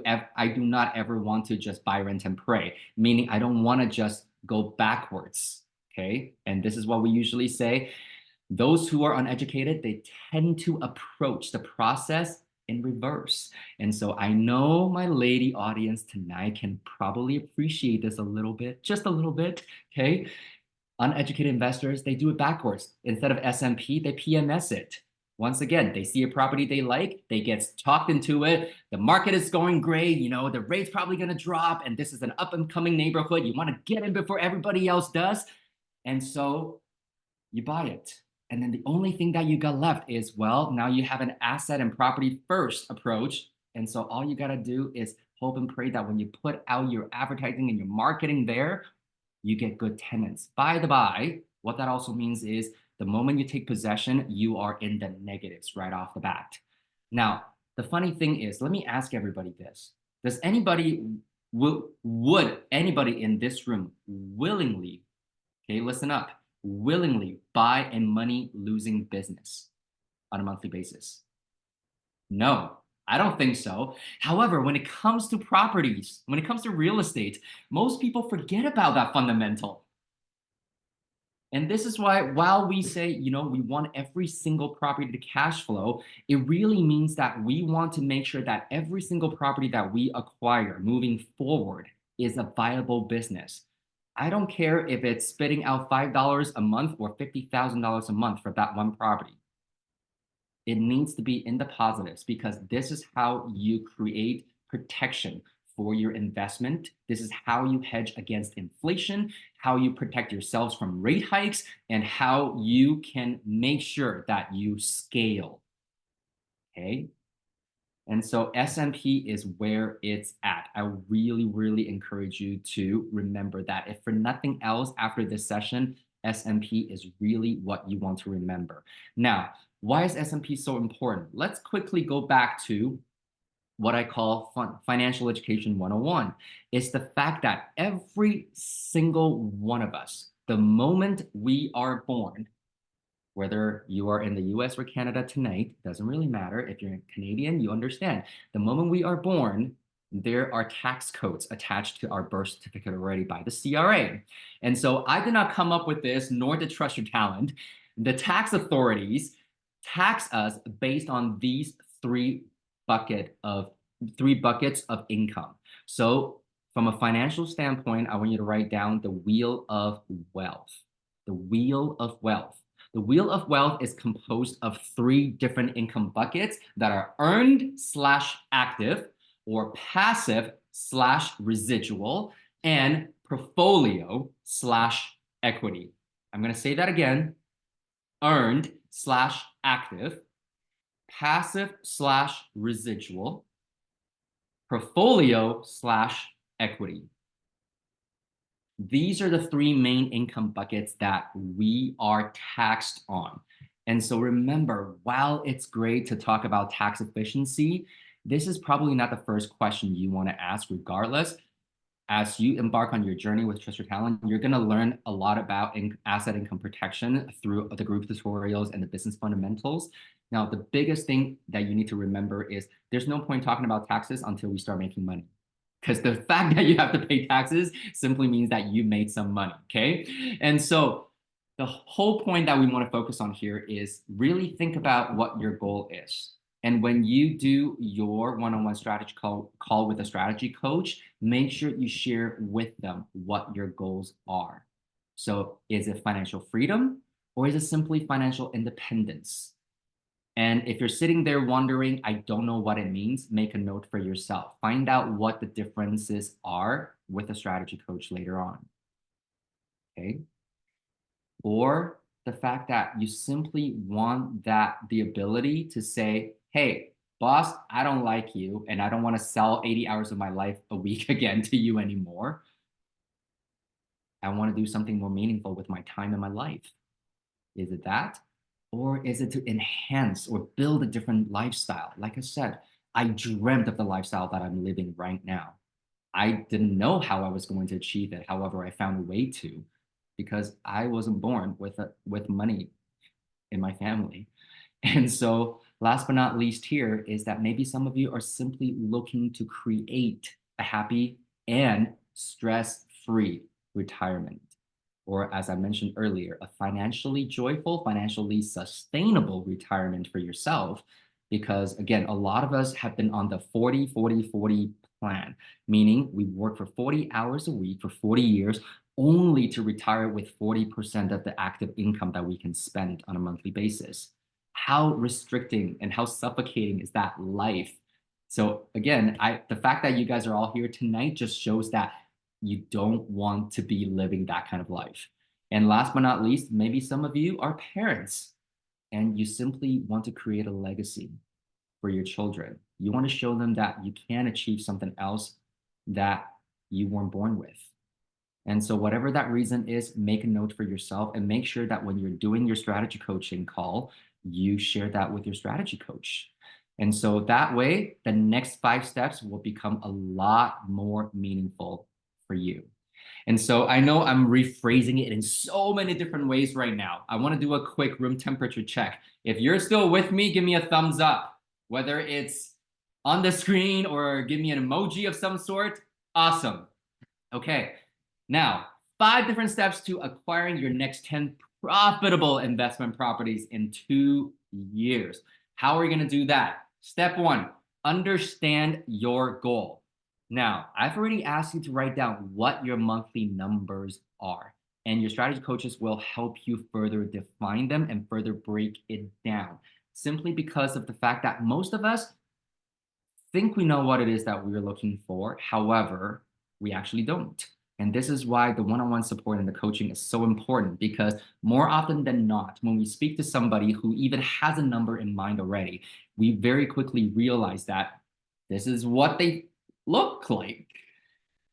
not ever want to just buy, rent, and pray, meaning I don't want to just go backwards. Okay, and this is what we usually say. Those who are uneducated, they tend to approach the process in reverse. And so I know my lady audience tonight can probably appreciate this a little bit, just a little bit. Okay, uneducated investors, they do it backwards. Instead of SMP, they PMS it. Once again, they see a property they like, they get talked into it. The market is going great, you know, the rate's probably going to drop, and this is an up and coming neighborhood. You want to get in before everybody else does. And so you buy it. And then the only thing that you got left is, well, now you have an asset and property first approach. And so all you got to do is hope and pray that when you put out your advertising and your marketing there, you get good tenants. By the by, what that also means is the moment you take possession, you are in the negatives right off the bat. Now, the funny thing is, let me ask everybody this. Does anybody, would anybody in this room willingly, okay, listen up, willingly buy a money-losing business on a monthly basis? No, I don't think so. However, when it comes to properties, when it comes to real estate, most people forget about that fundamental. And this is why, while we say, you know, we want every single property to cash flow, it really means that we want to make sure that every single property that we acquire moving forward is a viable business. I don't care if it's spitting out $5 a month or $50,000 a month for that one property. It needs to be in the positives, because this is how you create protection for your investment. This is how you hedge against inflation, how you protect yourselves from rate hikes, and how you can make sure that you scale. Okay. And so SMP is where it's at. I really, really encourage you to remember that. If for nothing else after this session, SMP is really what you want to remember. Now, why is SMP so important? Let's quickly go back to what I call financial education 101. It's the fact that every single one of us, the moment we are born, whether you are in the US or Canada tonight, doesn't really matter. If you're Canadian, you understand. The moment we are born, there are tax codes attached to our birth certificate already by the CRA. And so I did not come up with this, nor did Trust Your Talent. The tax authorities tax us based on these three buckets of income. So from a financial standpoint, I want you to write down the wheel of wealth. The wheel of wealth. The wheel of wealth is composed of three different income buckets that are earned / active, or passive / residual, and portfolio / equity. I'm going to say that again. Earned / active, passive / residual, portfolio / equity. These are the three main income buckets that we are taxed on. And so remember, while it's great to talk about tax efficiency, this is probably not the first question you want to ask. Regardless, as you embark on your journey with Trust Your Talent, you're going to learn a lot about asset income protection through the group tutorials and the business fundamentals. Now, the biggest thing that you need to remember is there's no point talking about taxes until we start making money. Because the fact that you have to pay taxes simply means that you made some money, okay? And so the whole point that we want to focus on here is really think about what your goal is. And when you do your one-on-one strategy call with a strategy coach, make sure you share with them what your goals are. So is it financial freedom or is it simply financial independence? And if you're sitting there wondering, I don't know what it means, make a note for yourself. Find out what the differences are with a strategy coach later on. Okay. Or the fact that you simply want the ability to say, hey, boss, I don't like you and I don't want to sell 80 hours of my life a week again to you anymore. I want to do something more meaningful with my time and my life. Is it that? Or is it to enhance or build a different lifestyle? Like I said, I dreamt of the lifestyle that I'm living right now. I didn't know how I was going to achieve it. However, I found a way to, because I wasn't born with money in my family. And so last but not least here is that maybe some of you are simply looking to create a happy and stress-free retirement. Or as I mentioned earlier, a financially joyful, financially sustainable retirement for yourself. Because again, a lot of us have been on the 40-40-40 plan, meaning we work for 40 hours a week for 40 years, only to retire with 40% of the active income that we can spend on a monthly basis. How restricting and how suffocating is that life? So again, the fact that you guys are all here tonight just shows that you don't want to be living that kind of life. And last but not least, maybe some of you are parents and you simply want to create a legacy for your children. You want to show them that you can achieve something else that you weren't born with. And so whatever that reason is, make a note for yourself and make sure that when you're doing your strategy coaching call, you share that with your strategy coach. And so that way, the next 5 steps will become a lot more meaningful for you. And so I know I'm rephrasing it in so many different ways right now. I want to do a quick room temperature check. If you're still with me, give me a thumbs up, whether it's on the screen or give me an emoji of some sort. Awesome. Okay. Now, 5 different steps to acquiring your next 10 profitable investment properties in 2 years. How are we going to do that? Step 1, understand your goal. Now, I've already asked you to write down what your monthly numbers are, and your strategy coaches will help you further define them and further break it down, simply because of the fact that most of us think we know what it is that we're looking for. However, we actually don't. And this is why the one-on-one support and the coaching is so important, because more often than not, when we speak to somebody who even has a number in mind already, we very quickly realize that this is what they look like.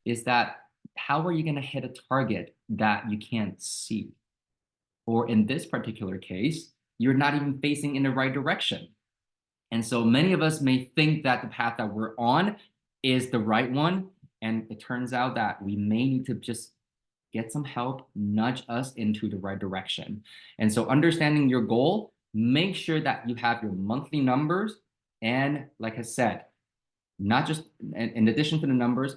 Is that how are you going to hit a target that you can't see? Or in this particular case, you're not even facing in the right direction. And so many of us may think that the path that we're on is the right one. And it turns out that we may need to just get some help, nudge us into the right direction. And so understanding your goal, make sure that you have your monthly numbers. And like I said, not just in addition to the numbers,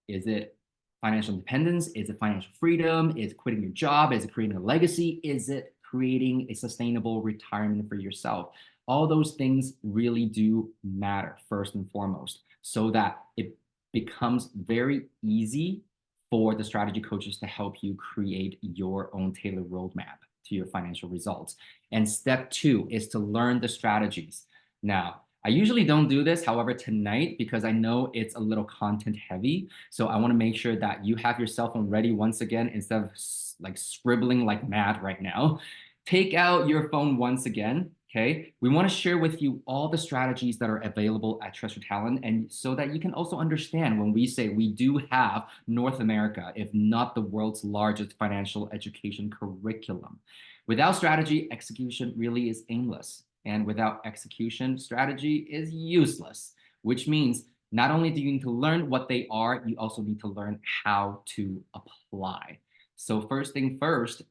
is it financial independence? Is it financial freedom? Is it quitting your job? Is it creating a legacy? Is it creating a sustainable retirement for yourself? All those things really do matter first and foremost, so that it becomes very easy for the strategy coaches to help you create your own tailored roadmap to your financial results. And step 2 is to learn the strategies. Now, I usually don't do this, however, tonight, because I know it's a little content heavy. So I want to make sure that you have your cell phone ready once again, instead of like scribbling like mad right now. Take out your phone once again. Okay, we want to share with you all the strategies that are available at Treasure Talent, and so that you can also understand when we say we do have North America, if not the world's largest financial education curriculum. Without strategy, execution really is aimless. And without execution, strategy is useless, which means not only do you need to learn what they are, you also need to learn how to apply. So first thing first,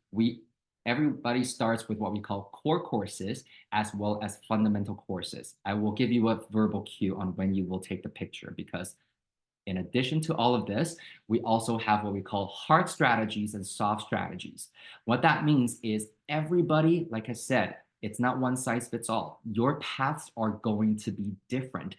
everybody starts with what we call core courses as well as fundamental courses. I will give you a verbal cue on when you will take the picture, because in addition to all of this, we also have what we call hard strategies and soft strategies. What that means is everybody, like I said, It's not one size fits all. Your paths are going to be different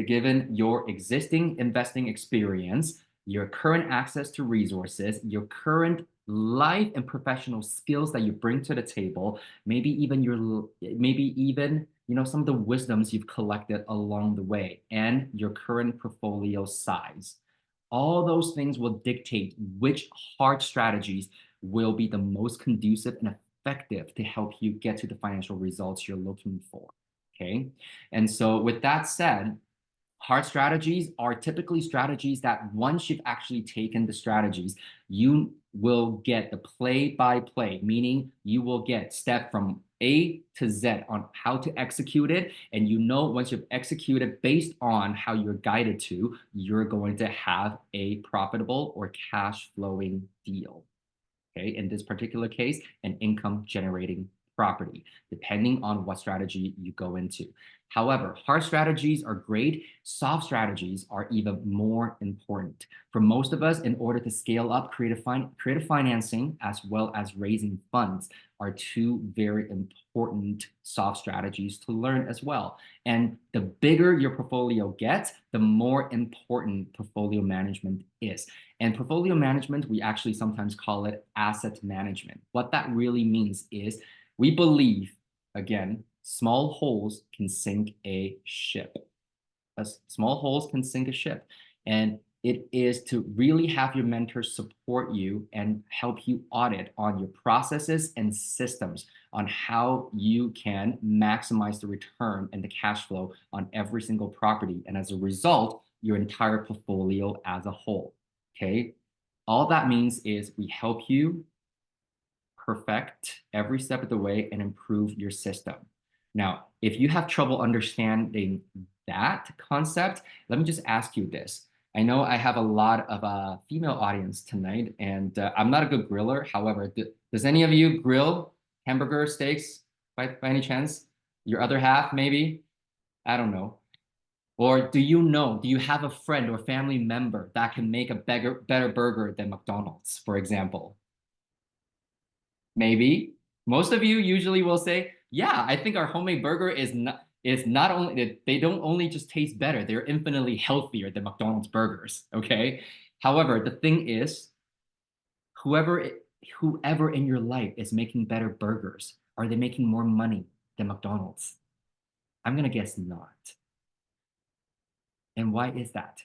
given your existing investing experience, your current access to resources, your current life and professional skills that you bring to the table, maybe even some of the wisdoms you've collected along the way, and your current portfolio size. All those things will dictate which hard strategies will be the most conducive and effective to help you get to the financial results you're looking for. Okay. And so with that said, hard strategies are typically strategies that once you've actually taken the strategies, you will get the play-by-play, meaning you will get step from A to Z on how to execute it. And once you've executed based on how you're guided to, you're going to have a profitable or cash flowing deal. Okay, in this particular case, an income generating property, depending on what strategy you go into. However, hard strategies are great. Soft strategies are even more important. For most of us, in order to scale up creative financing as well as raising funds are two very important soft strategies to learn as well. And the bigger your portfolio gets, the more important portfolio management is. And portfolio management, we actually sometimes call it asset management. What that really means is we believe, again, small holes can sink a ship. Small holes can sink a ship. And it is to really have your mentor support you and help you audit on your processes and systems on how you can maximize the return and the cash flow on every single property. And as a result, your entire portfolio as a whole. Okay. All that means is we help you perfect every step of the way and improve your system. Now, if you have trouble understanding that concept, let me just ask you this. I know I have a lot of a female audience tonight, and I'm not a good griller. However, does any of you grill hamburger steaks by any chance? Your other half, maybe? I don't know. Or do you have a friend or family member that can make a better burger than McDonald's, for example? Maybe. Most of you usually will say, yeah, I think our homemade burger is not only, they don't only just taste better, they're infinitely healthier than McDonald's burgers, okay? However, the thing is, whoever in your life is making better burgers, are they making more money than McDonald's? I'm gonna guess not. And why is that?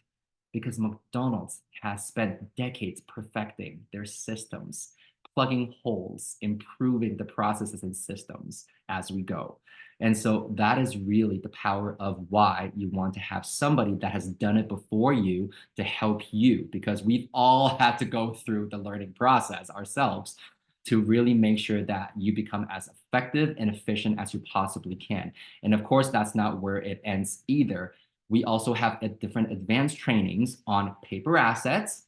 Because McDonald's has spent decades perfecting their systems, plugging holes, improving the processes and systems as we go. And so that is really the power of why you want to have somebody that has done it before you to help you, because we've all had to go through the learning process ourselves to really make sure that you become as effective and efficient as you possibly can. And of course, that's not where it ends either. We also have different advanced trainings on paper assets.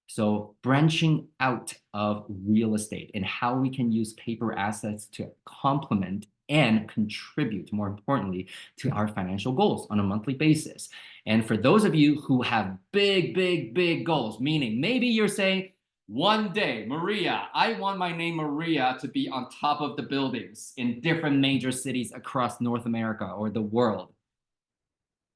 So branching out of real estate and how we can use paper assets to complement and contribute, more importantly, to our financial goals on a monthly basis. And for those of you who have big goals, meaning maybe you're saying, one day, Maria, I want my name Maria to be on top of the buildings in different major cities across North America or the world.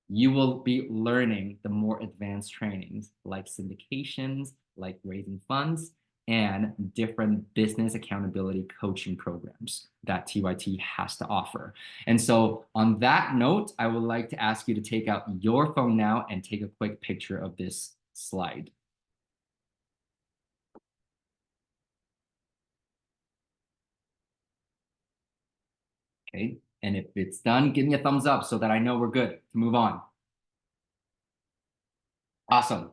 You will be learning the more advanced trainings like syndications, like raising funds, and different business accountability coaching programs that TYT has to offer. And so on that note, I would like to ask you to take out your phone now and take a quick picture of this slide. Okay, and if it's done, give me a thumbs up so that I know we're good to move on. Awesome.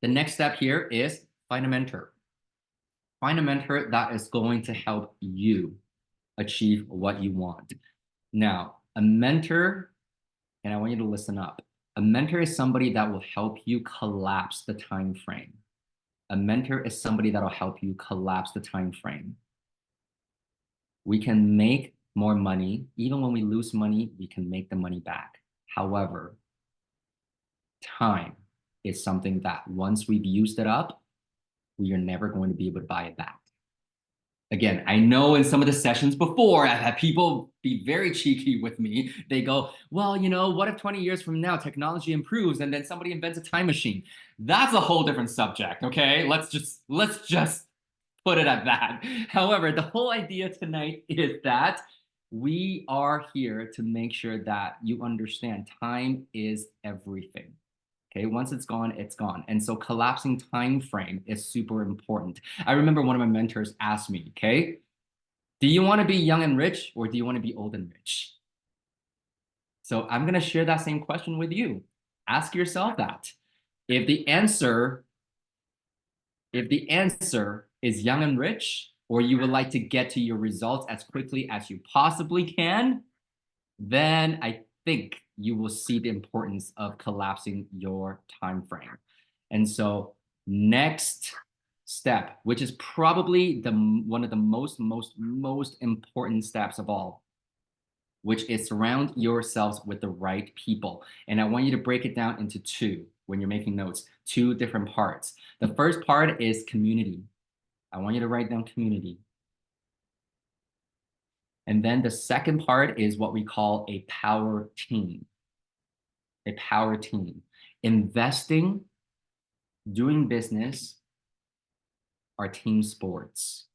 The next step here is find a mentor. Find a mentor that is going to help you achieve what you want. Now, a mentor, and I want you to listen up. A mentor is somebody that will help you collapse the time frame. A mentor is somebody that will help you collapse the time frame. We can make more money. Even when we lose money, we can make the money back. However, time is something that once we've used it up, we are never going to be able to buy it back. Again, I know in some of the sessions before, I've had people be very cheeky with me. They go, well, you know, what if 20 years from now technology improves and then somebody invents a time machine? That's a whole different subject, okay? Let's just put it at that. However, the whole idea tonight is that we are here to make sure that you understand time is everything. Okay, once it's gone, it's gone. And so collapsing time frame is super important. I remember one of my mentors asked me, okay, do you want to be young and rich or do you want to be old and rich? So I'm going to share that same question with you. Ask yourself that. If the answer is young and rich, or you would like to get to your results as quickly as you possibly can, then I think you will see the importance of collapsing your time frame. And so next step, which is probably one of the most important steps of all, which is surround yourselves with the right people. And I want you to break it down into two when you're making notes, two different parts. The first part is community. I want you to write down community. And then the second part is what we call a power team. A power team. Investing, doing business are team sports.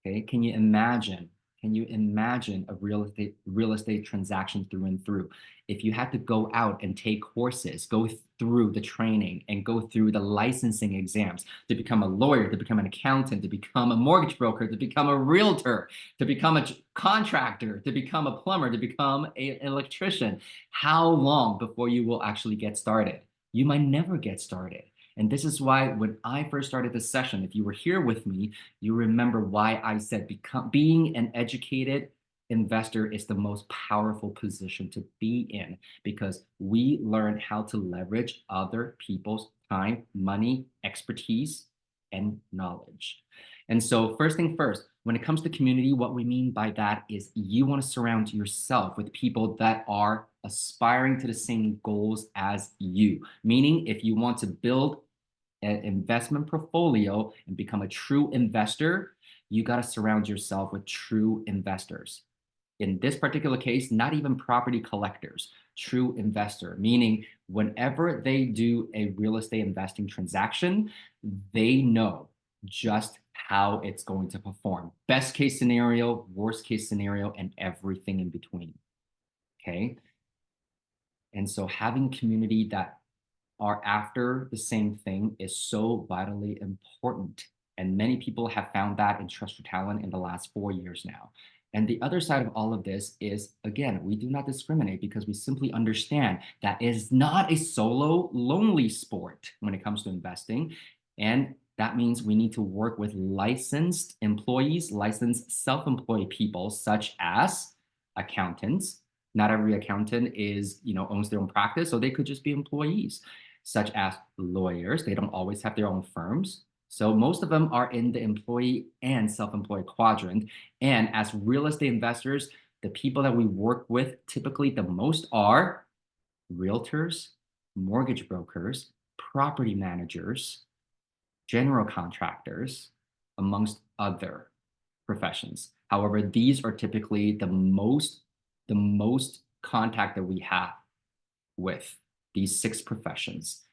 Okay, can you imagine? Can you imagine a real estate transaction through and through? If you had to go out and take courses, go through the training and go through the licensing exams to become a lawyer, to become an accountant, to become a mortgage broker, to become a realtor, to become a contractor, to become a plumber, to become an electrician, how long before you will actually get started? You might never get started. And this is why when I first started this session, if you were here with me, you remember why I said being an educated investor is the most powerful position to be in, because we learn how to leverage other people's time, money, expertise, and knowledge. And so first thing first, when it comes to community, what we mean by that is you want to surround yourself with people that are aspiring to the same goals as you. Meaning if you want to build an investment portfolio and become a true investor, you got to surround yourself with true investors. In this particular case, not even property collectors, true investor, meaning whenever they do a real estate investing transaction, they know just how it's going to perform. Best case scenario, worst case scenario, and everything in between. Okay. And so having community that are after the same thing is so vitally important. And many people have found that in Trust Your Talent in the last 4 years now. And the other side of all of this is, again, we do not discriminate because we simply understand that it is not a solo, lonely sport when it comes to investing. And that means we need to work with licensed employees, licensed self-employed people, such as accountants. Not every accountant owns their own practice, so they could just be employees, such as lawyers. They don't always have their own firms. So most of them are in the employee and self-employed quadrant. And as real estate investors, the people that we work with typically the most are realtors, mortgage brokers, property managers, general contractors, amongst other professions. However, these are typically the most contact that we have with these 6 professions.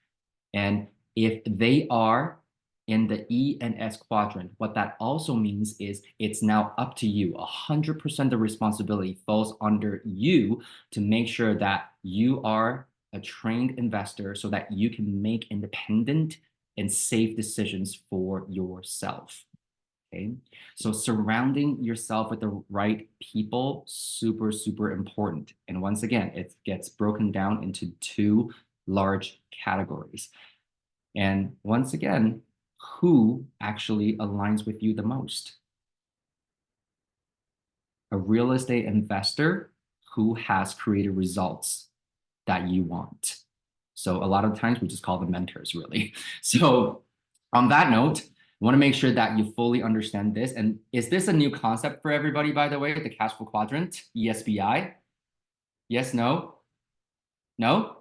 And if they are in the E and S quadrant, what that also means is it's now up to you. 100% the responsibility falls under you to make sure that you are a trained investor so that you can make independent and safe decisions for yourself. Okay, so surrounding yourself with the right people, super, super important. And once again, it gets broken down into 2 large categories. And once again, who actually aligns with you the most? A real estate investor who has created results that you want. So a lot of times we just call them mentors, really. So on that note, I want to make sure that you fully understand this. And is this a new concept for everybody, by the way, the cash flow quadrant, ESBI? Yes, no? No?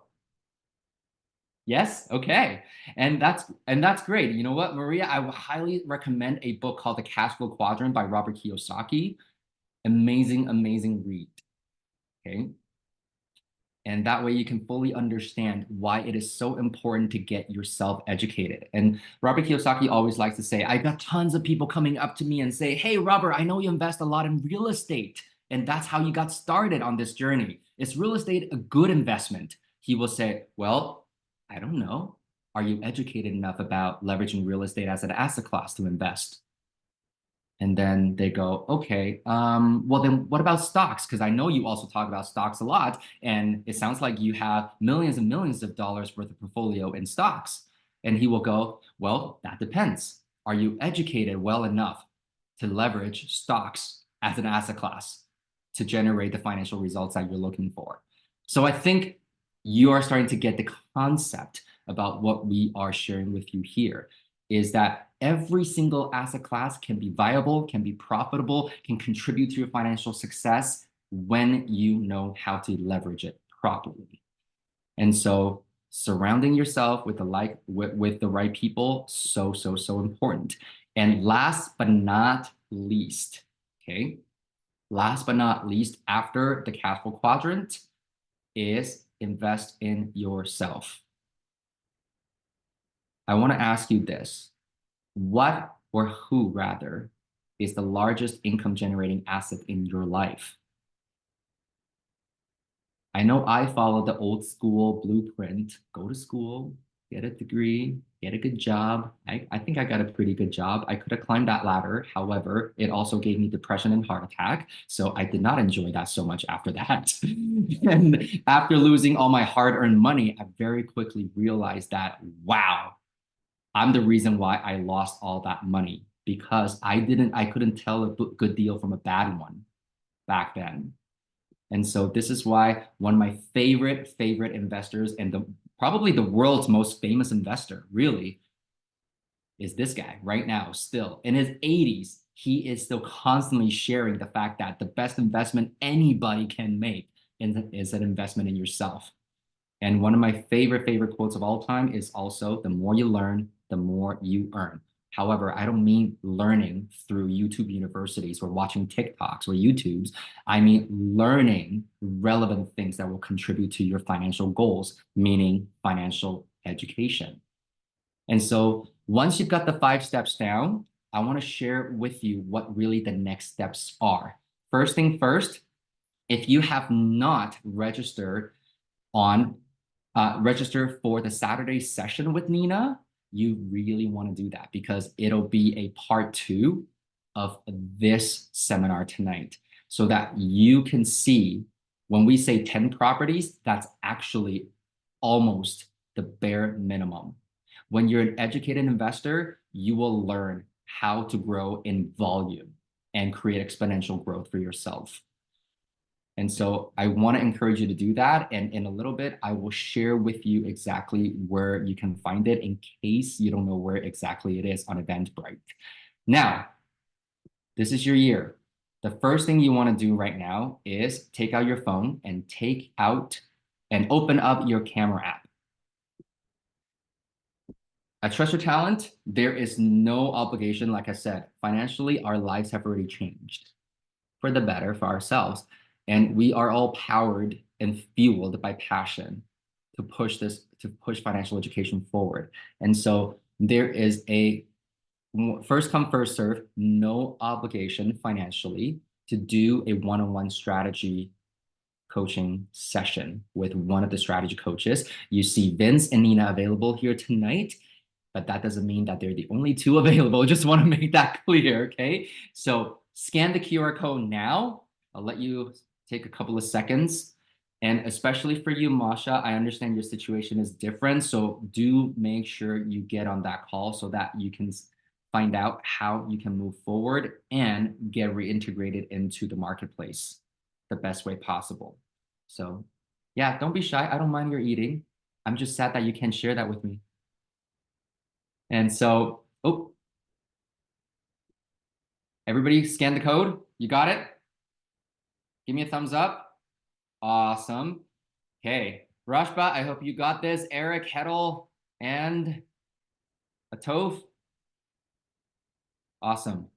Yes, okay. And that's great. You know what, Maria? I would highly recommend a book called The Cash Flow Quadrant by Robert Kiyosaki. Amazing, amazing read. Okay. And that way you can fully understand why it is so important to get yourself educated. And Robert Kiyosaki always likes to say, I got tons of people coming up to me and say, hey, Robert, I know you invest a lot in real estate. And that's how you got started on this journey. Is real estate a good investment? He will say, well, I don't know. Are you educated enough about leveraging real estate as an asset class to invest? And then they go, okay, well, then what about stocks? Because I know you also talk about stocks a lot. And it sounds like you have millions and millions of dollars worth of portfolio in stocks. And he will go, well, that depends. Are you educated well enough to leverage stocks as an asset class to generate the financial results that you're looking for? So I think you are starting to get the concept about what we are sharing with you here is that every single asset class can be viable, can be profitable, can contribute to your financial success when you know how to leverage it properly. And so surrounding yourself with the right people, so important. And last but not least, okay, last but not least, after the cash flow quadrant is invest in yourself. I want to ask you this. What or who rather is the largest income generating asset in your life? I know I followed the old school blueprint, go to school, get a degree, get a good job. I think I got a pretty good job. I could have climbed that ladder. However, it also gave me depression and heart attack. So I did not enjoy that so much after that. And after losing all my hard earned money, I very quickly realized that, wow, I'm the reason why I lost all that money because I couldn't tell a good deal from a bad one back then. And so this is why one of my favorite investors and probably the world's most famous investor really is this guy right now, still in his 80s. He is still constantly sharing the fact that the best investment anybody can make is an investment in yourself. And one of my favorite quotes of all time is also, the more you learn, the more you earn. However, I don't mean learning through YouTube universities or watching TikToks or YouTubes. I mean learning relevant things that will contribute to your financial goals, meaning financial education. And so once you've got the 5 steps down, I want to share with you what really the next steps are. First thing first, if you have not on register for the Saturday session with Nina, you really want to do that because it'll be a part 2 of this seminar tonight so that you can see when we say 10 properties, that's actually almost the bare minimum. When you're an educated investor, you will learn how to grow in volume and create exponential growth for yourself. And so I want to encourage you to do that. And in a little bit, I will share with you exactly where you can find it in case you don't know where exactly it is on Eventbrite. Now, this is your year. The first thing you want to do right now is take out your phone and take out and open up your camera app. At Trust Your Talent, there is no obligation. Like I said, financially, our lives have already changed for the better for ourselves. And we are all powered and fueled by passion to push financial education forward. And so there is a first come, first serve, no obligation financially to do a one-on-one strategy coaching session with one of the strategy coaches. You see Vince and Nina available here tonight, but that doesn't mean that they're the only 2 available. Just want to make that clear, okay? So scan the QR code now. I'll let you take a couple of seconds. And especially for you, Masha, I understand your situation is different. So do make sure you get on that call so that you can find out how you can move forward and get reintegrated into the marketplace the best way possible. So yeah, don't be shy. I don't mind your eating. I'm just sad that you can't share that with me. And so, oh, everybody scan the code. You got it? Give me a thumbs up. Awesome. Okay. Rashba, I hope you got this. Eric, Hedel, and Atov. Awesome.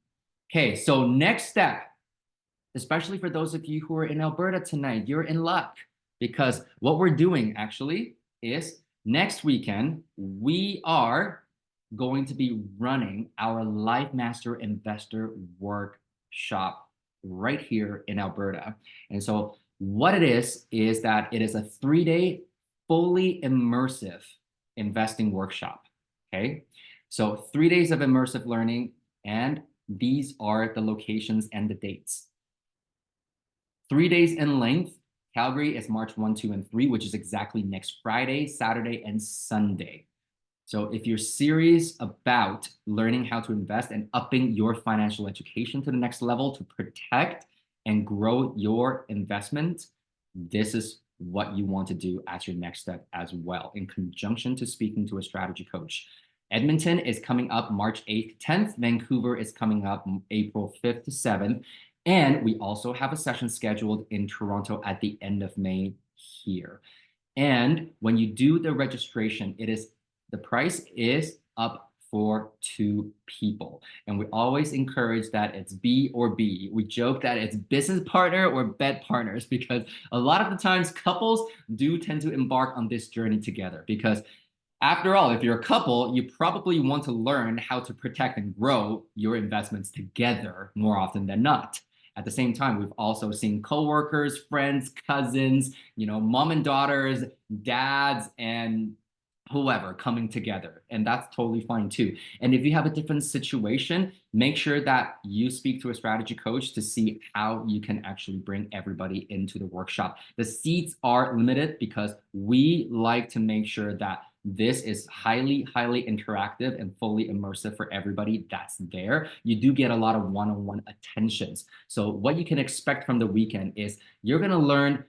Okay, so next step, especially for those of you who are in Alberta tonight, you're in luck because what we're doing actually is next weekend, we are going to be running our Life Master Investor Workshop right here in Alberta. And so what it is that it is a 3-day fully immersive investing workshop. Okay. So 3 days of immersive learning, and these are the locations and the dates. 3 days in length. Calgary is March 1, 2, and 3, which is exactly next Friday, Saturday, and Sunday. So if you're serious about learning how to invest and upping your financial education to the next level to protect and grow your investment, this is what you want to do as your next step as well, in conjunction to speaking to a strategy coach. Edmonton is coming up March 8th, 10th. Vancouver is coming up April 5th to 7th. And we also have a session scheduled in Toronto at the end of May here. And when you do the registration, the price is up for 2 people. And we always encourage that it's B or B. We joke that it's business partner or bed partners because a lot of the times couples do tend to embark on this journey together because after all, if you're a couple, you probably want to learn how to protect and grow your investments together more often than not. At the same time, we've also seen coworkers, friends, cousins, mom and daughters, dads, and whoever coming together. And that's totally fine too. And if you have a different situation, make sure that you speak to a strategy coach to see how you can actually bring everybody into the workshop. The seats are limited because we like to make sure that this is highly, highly interactive and fully immersive for everybody that's there. You do get a lot of one-on-one attentions. So what you can expect from the weekend is you're going to learn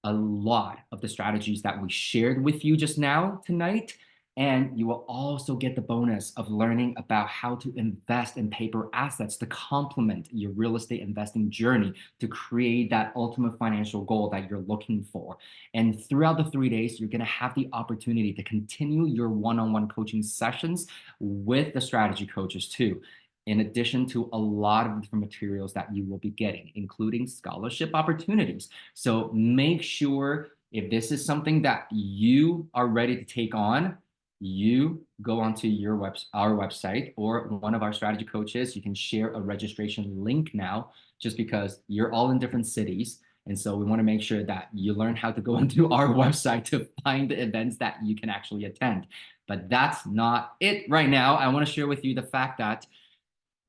a lot of the strategies that we shared with you just now tonight. And you will also get the bonus of learning about how to invest in paper assets to complement your real estate investing journey to create that ultimate financial goal that you're looking for. And throughout the 3 days, you're going to have the opportunity to continue your one-on-one coaching sessions with the strategy coaches too, in addition to a lot of different materials that you will be getting, including scholarship opportunities. So make sure if this is something that you are ready to take on, you go onto our website or one of our strategy coaches. You can share a registration link now, just because you're all in different cities. And so we want to make sure that you learn how to go onto our website to find the events that you can actually attend. But that's not it right now. I want to share with you the fact that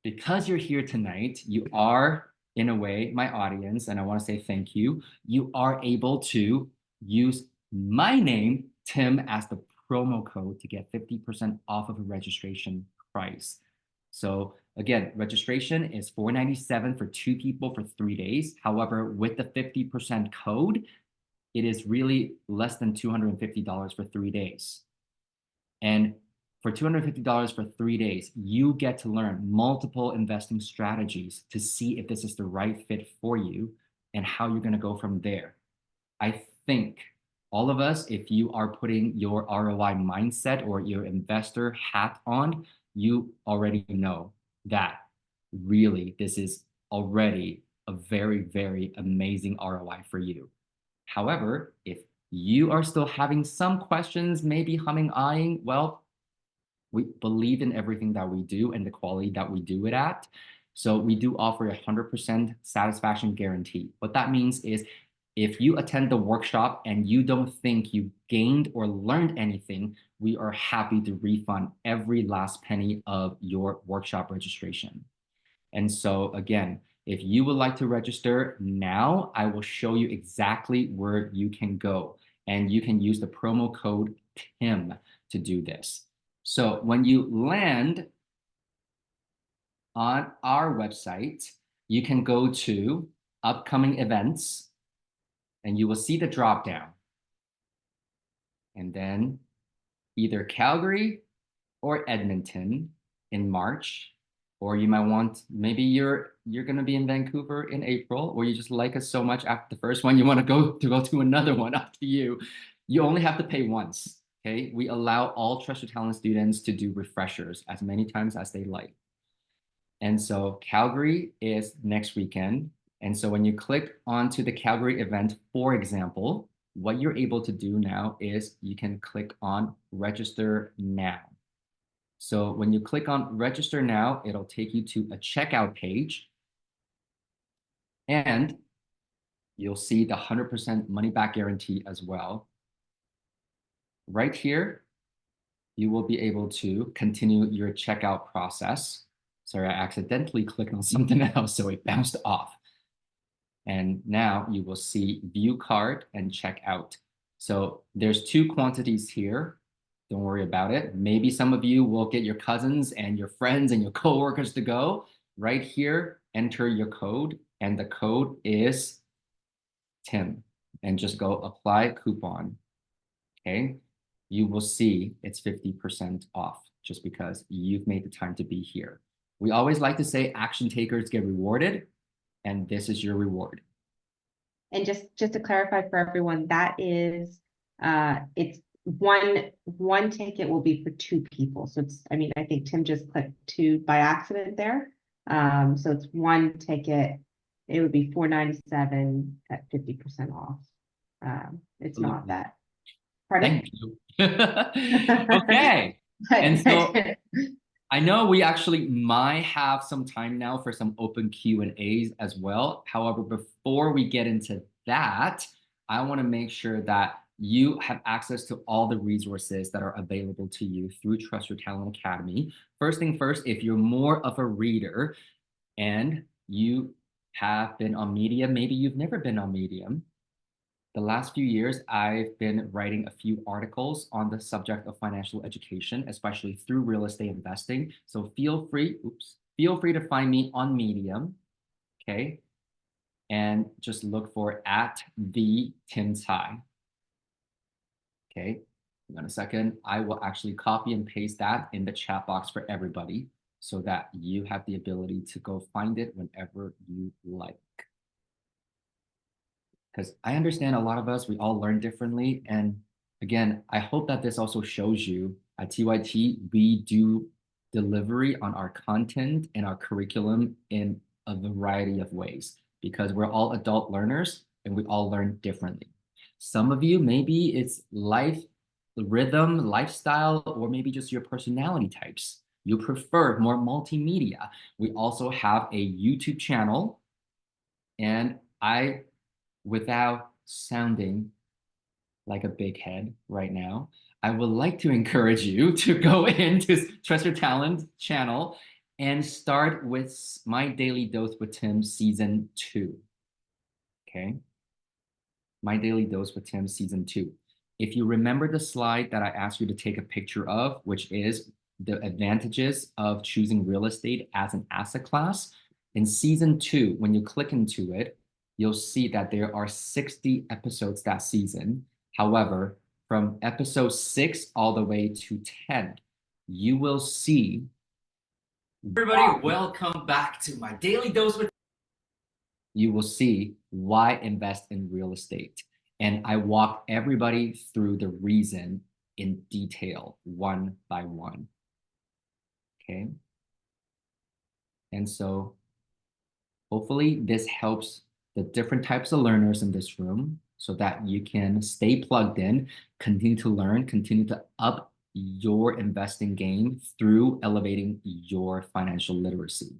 because you're here tonight, you are, in a way, my audience, and I want to say thank you. You are able to use my name, Tim, as the promo code to get 50% off of a registration price. So again, registration is $497 for 2 people for 3 days. However, with the 50% code, it is really less than $250 for 3 days. And for $250 for 3 days, you get to learn multiple investing strategies to see if this is the right fit for you and how you're going to go from there. I think all of us, if you are putting your ROI mindset or your investor hat on, you already know that really this is already a very, very amazing ROI for you. However, if you are still having some questions, maybe humming, eyeing, well, we believe in everything that we do and the quality that we do it at. So we do offer a 100% satisfaction guarantee. What that means is if you attend the workshop and you don't think you gained or learned anything, we are happy to refund every last penny of your workshop registration. And so again, if you would like to register now, I will show you exactly where you can go. And you can use the promo code TIM to do this. So when you land on our website, you can go to upcoming events and you will see the drop down. And then either Calgary or Edmonton in March, or you might want, maybe you're going to be in Vancouver in April, or you just like us so much after the first one, you want to go to another one, up to you. You only have to pay once. Okay. We allow all Trust Your Talent students to do refreshers as many times as they like. And so Calgary is next weekend. And so when you click onto the Calgary event, for example, what you're able to do now is you can click on register now. So when you click on register now, it'll take you to a checkout page. And you'll see the 100% money back guarantee as well. Right here, you will be able to continue your checkout process. Sorry, I accidentally clicked on something else, so it bounced off. And now you will see view cart and checkout. So there's two quantities here. Don't worry about it. Maybe some of you will get your cousins and your friends and your coworkers to go. Right here, enter your code, and the code is Tim, and just go apply coupon. Okay, you will see it's 50% off just because you've made the time to be here. We always like to say action takers get rewarded, and this is your reward. And just to clarify for everyone, that is it's one ticket will be for two people. So it's, I mean, I think Tim just clicked two by accident there. So it's one ticket. It would be $497 at 50% off. It's not that. Pardon? Thank you. Okay. And so I know we actually might have some time now for some open Q&As as well. However, before we get into that, I want to make sure that you have access to all the resources that are available to you through Trust Your Talent Academy. First thing first, if you're more of a reader and you have been on Medium, maybe you've never been on Medium. The last few years, I've been writing a few articles on the subject of financial education, especially through real estate investing. So feel free to find me on Medium, okay? And just look for @the_Tim_Tsai. Okay, hang on a second. I will actually copy and paste that in the chat box for everybody so that you have the ability to go find it whenever you like. Because I understand a lot of us, we all learn differently. And again, I hope that this also shows you at TYT, we do delivery on our content and our curriculum in a variety of ways because we're all adult learners and we all learn differently. Some of you, maybe it's life, rhythm, lifestyle, or maybe just your personality types. You prefer more multimedia. We also have a YouTube channel, and without sounding like a big head right now, I would like to encourage you to go into Trust Your Talent channel and start with My Daily Dose with Tim Season 2. Okay? My Daily Dose with Tim Season 2. If you remember the slide that I asked you to take a picture of, which is the advantages of choosing real estate as an asset class, in Season 2, when you click into it, you'll see that there are 60 episodes that season. However, from episode 6 all the way to 10, you will see. Everybody, welcome back to My Daily Dose with. You will see why invest in real estate. And I walk everybody through the reason in detail, one by one. Okay. And so hopefully this helps the different types of learners in this room so that you can stay plugged in, continue to learn, continue to up your investing game through elevating your financial literacy.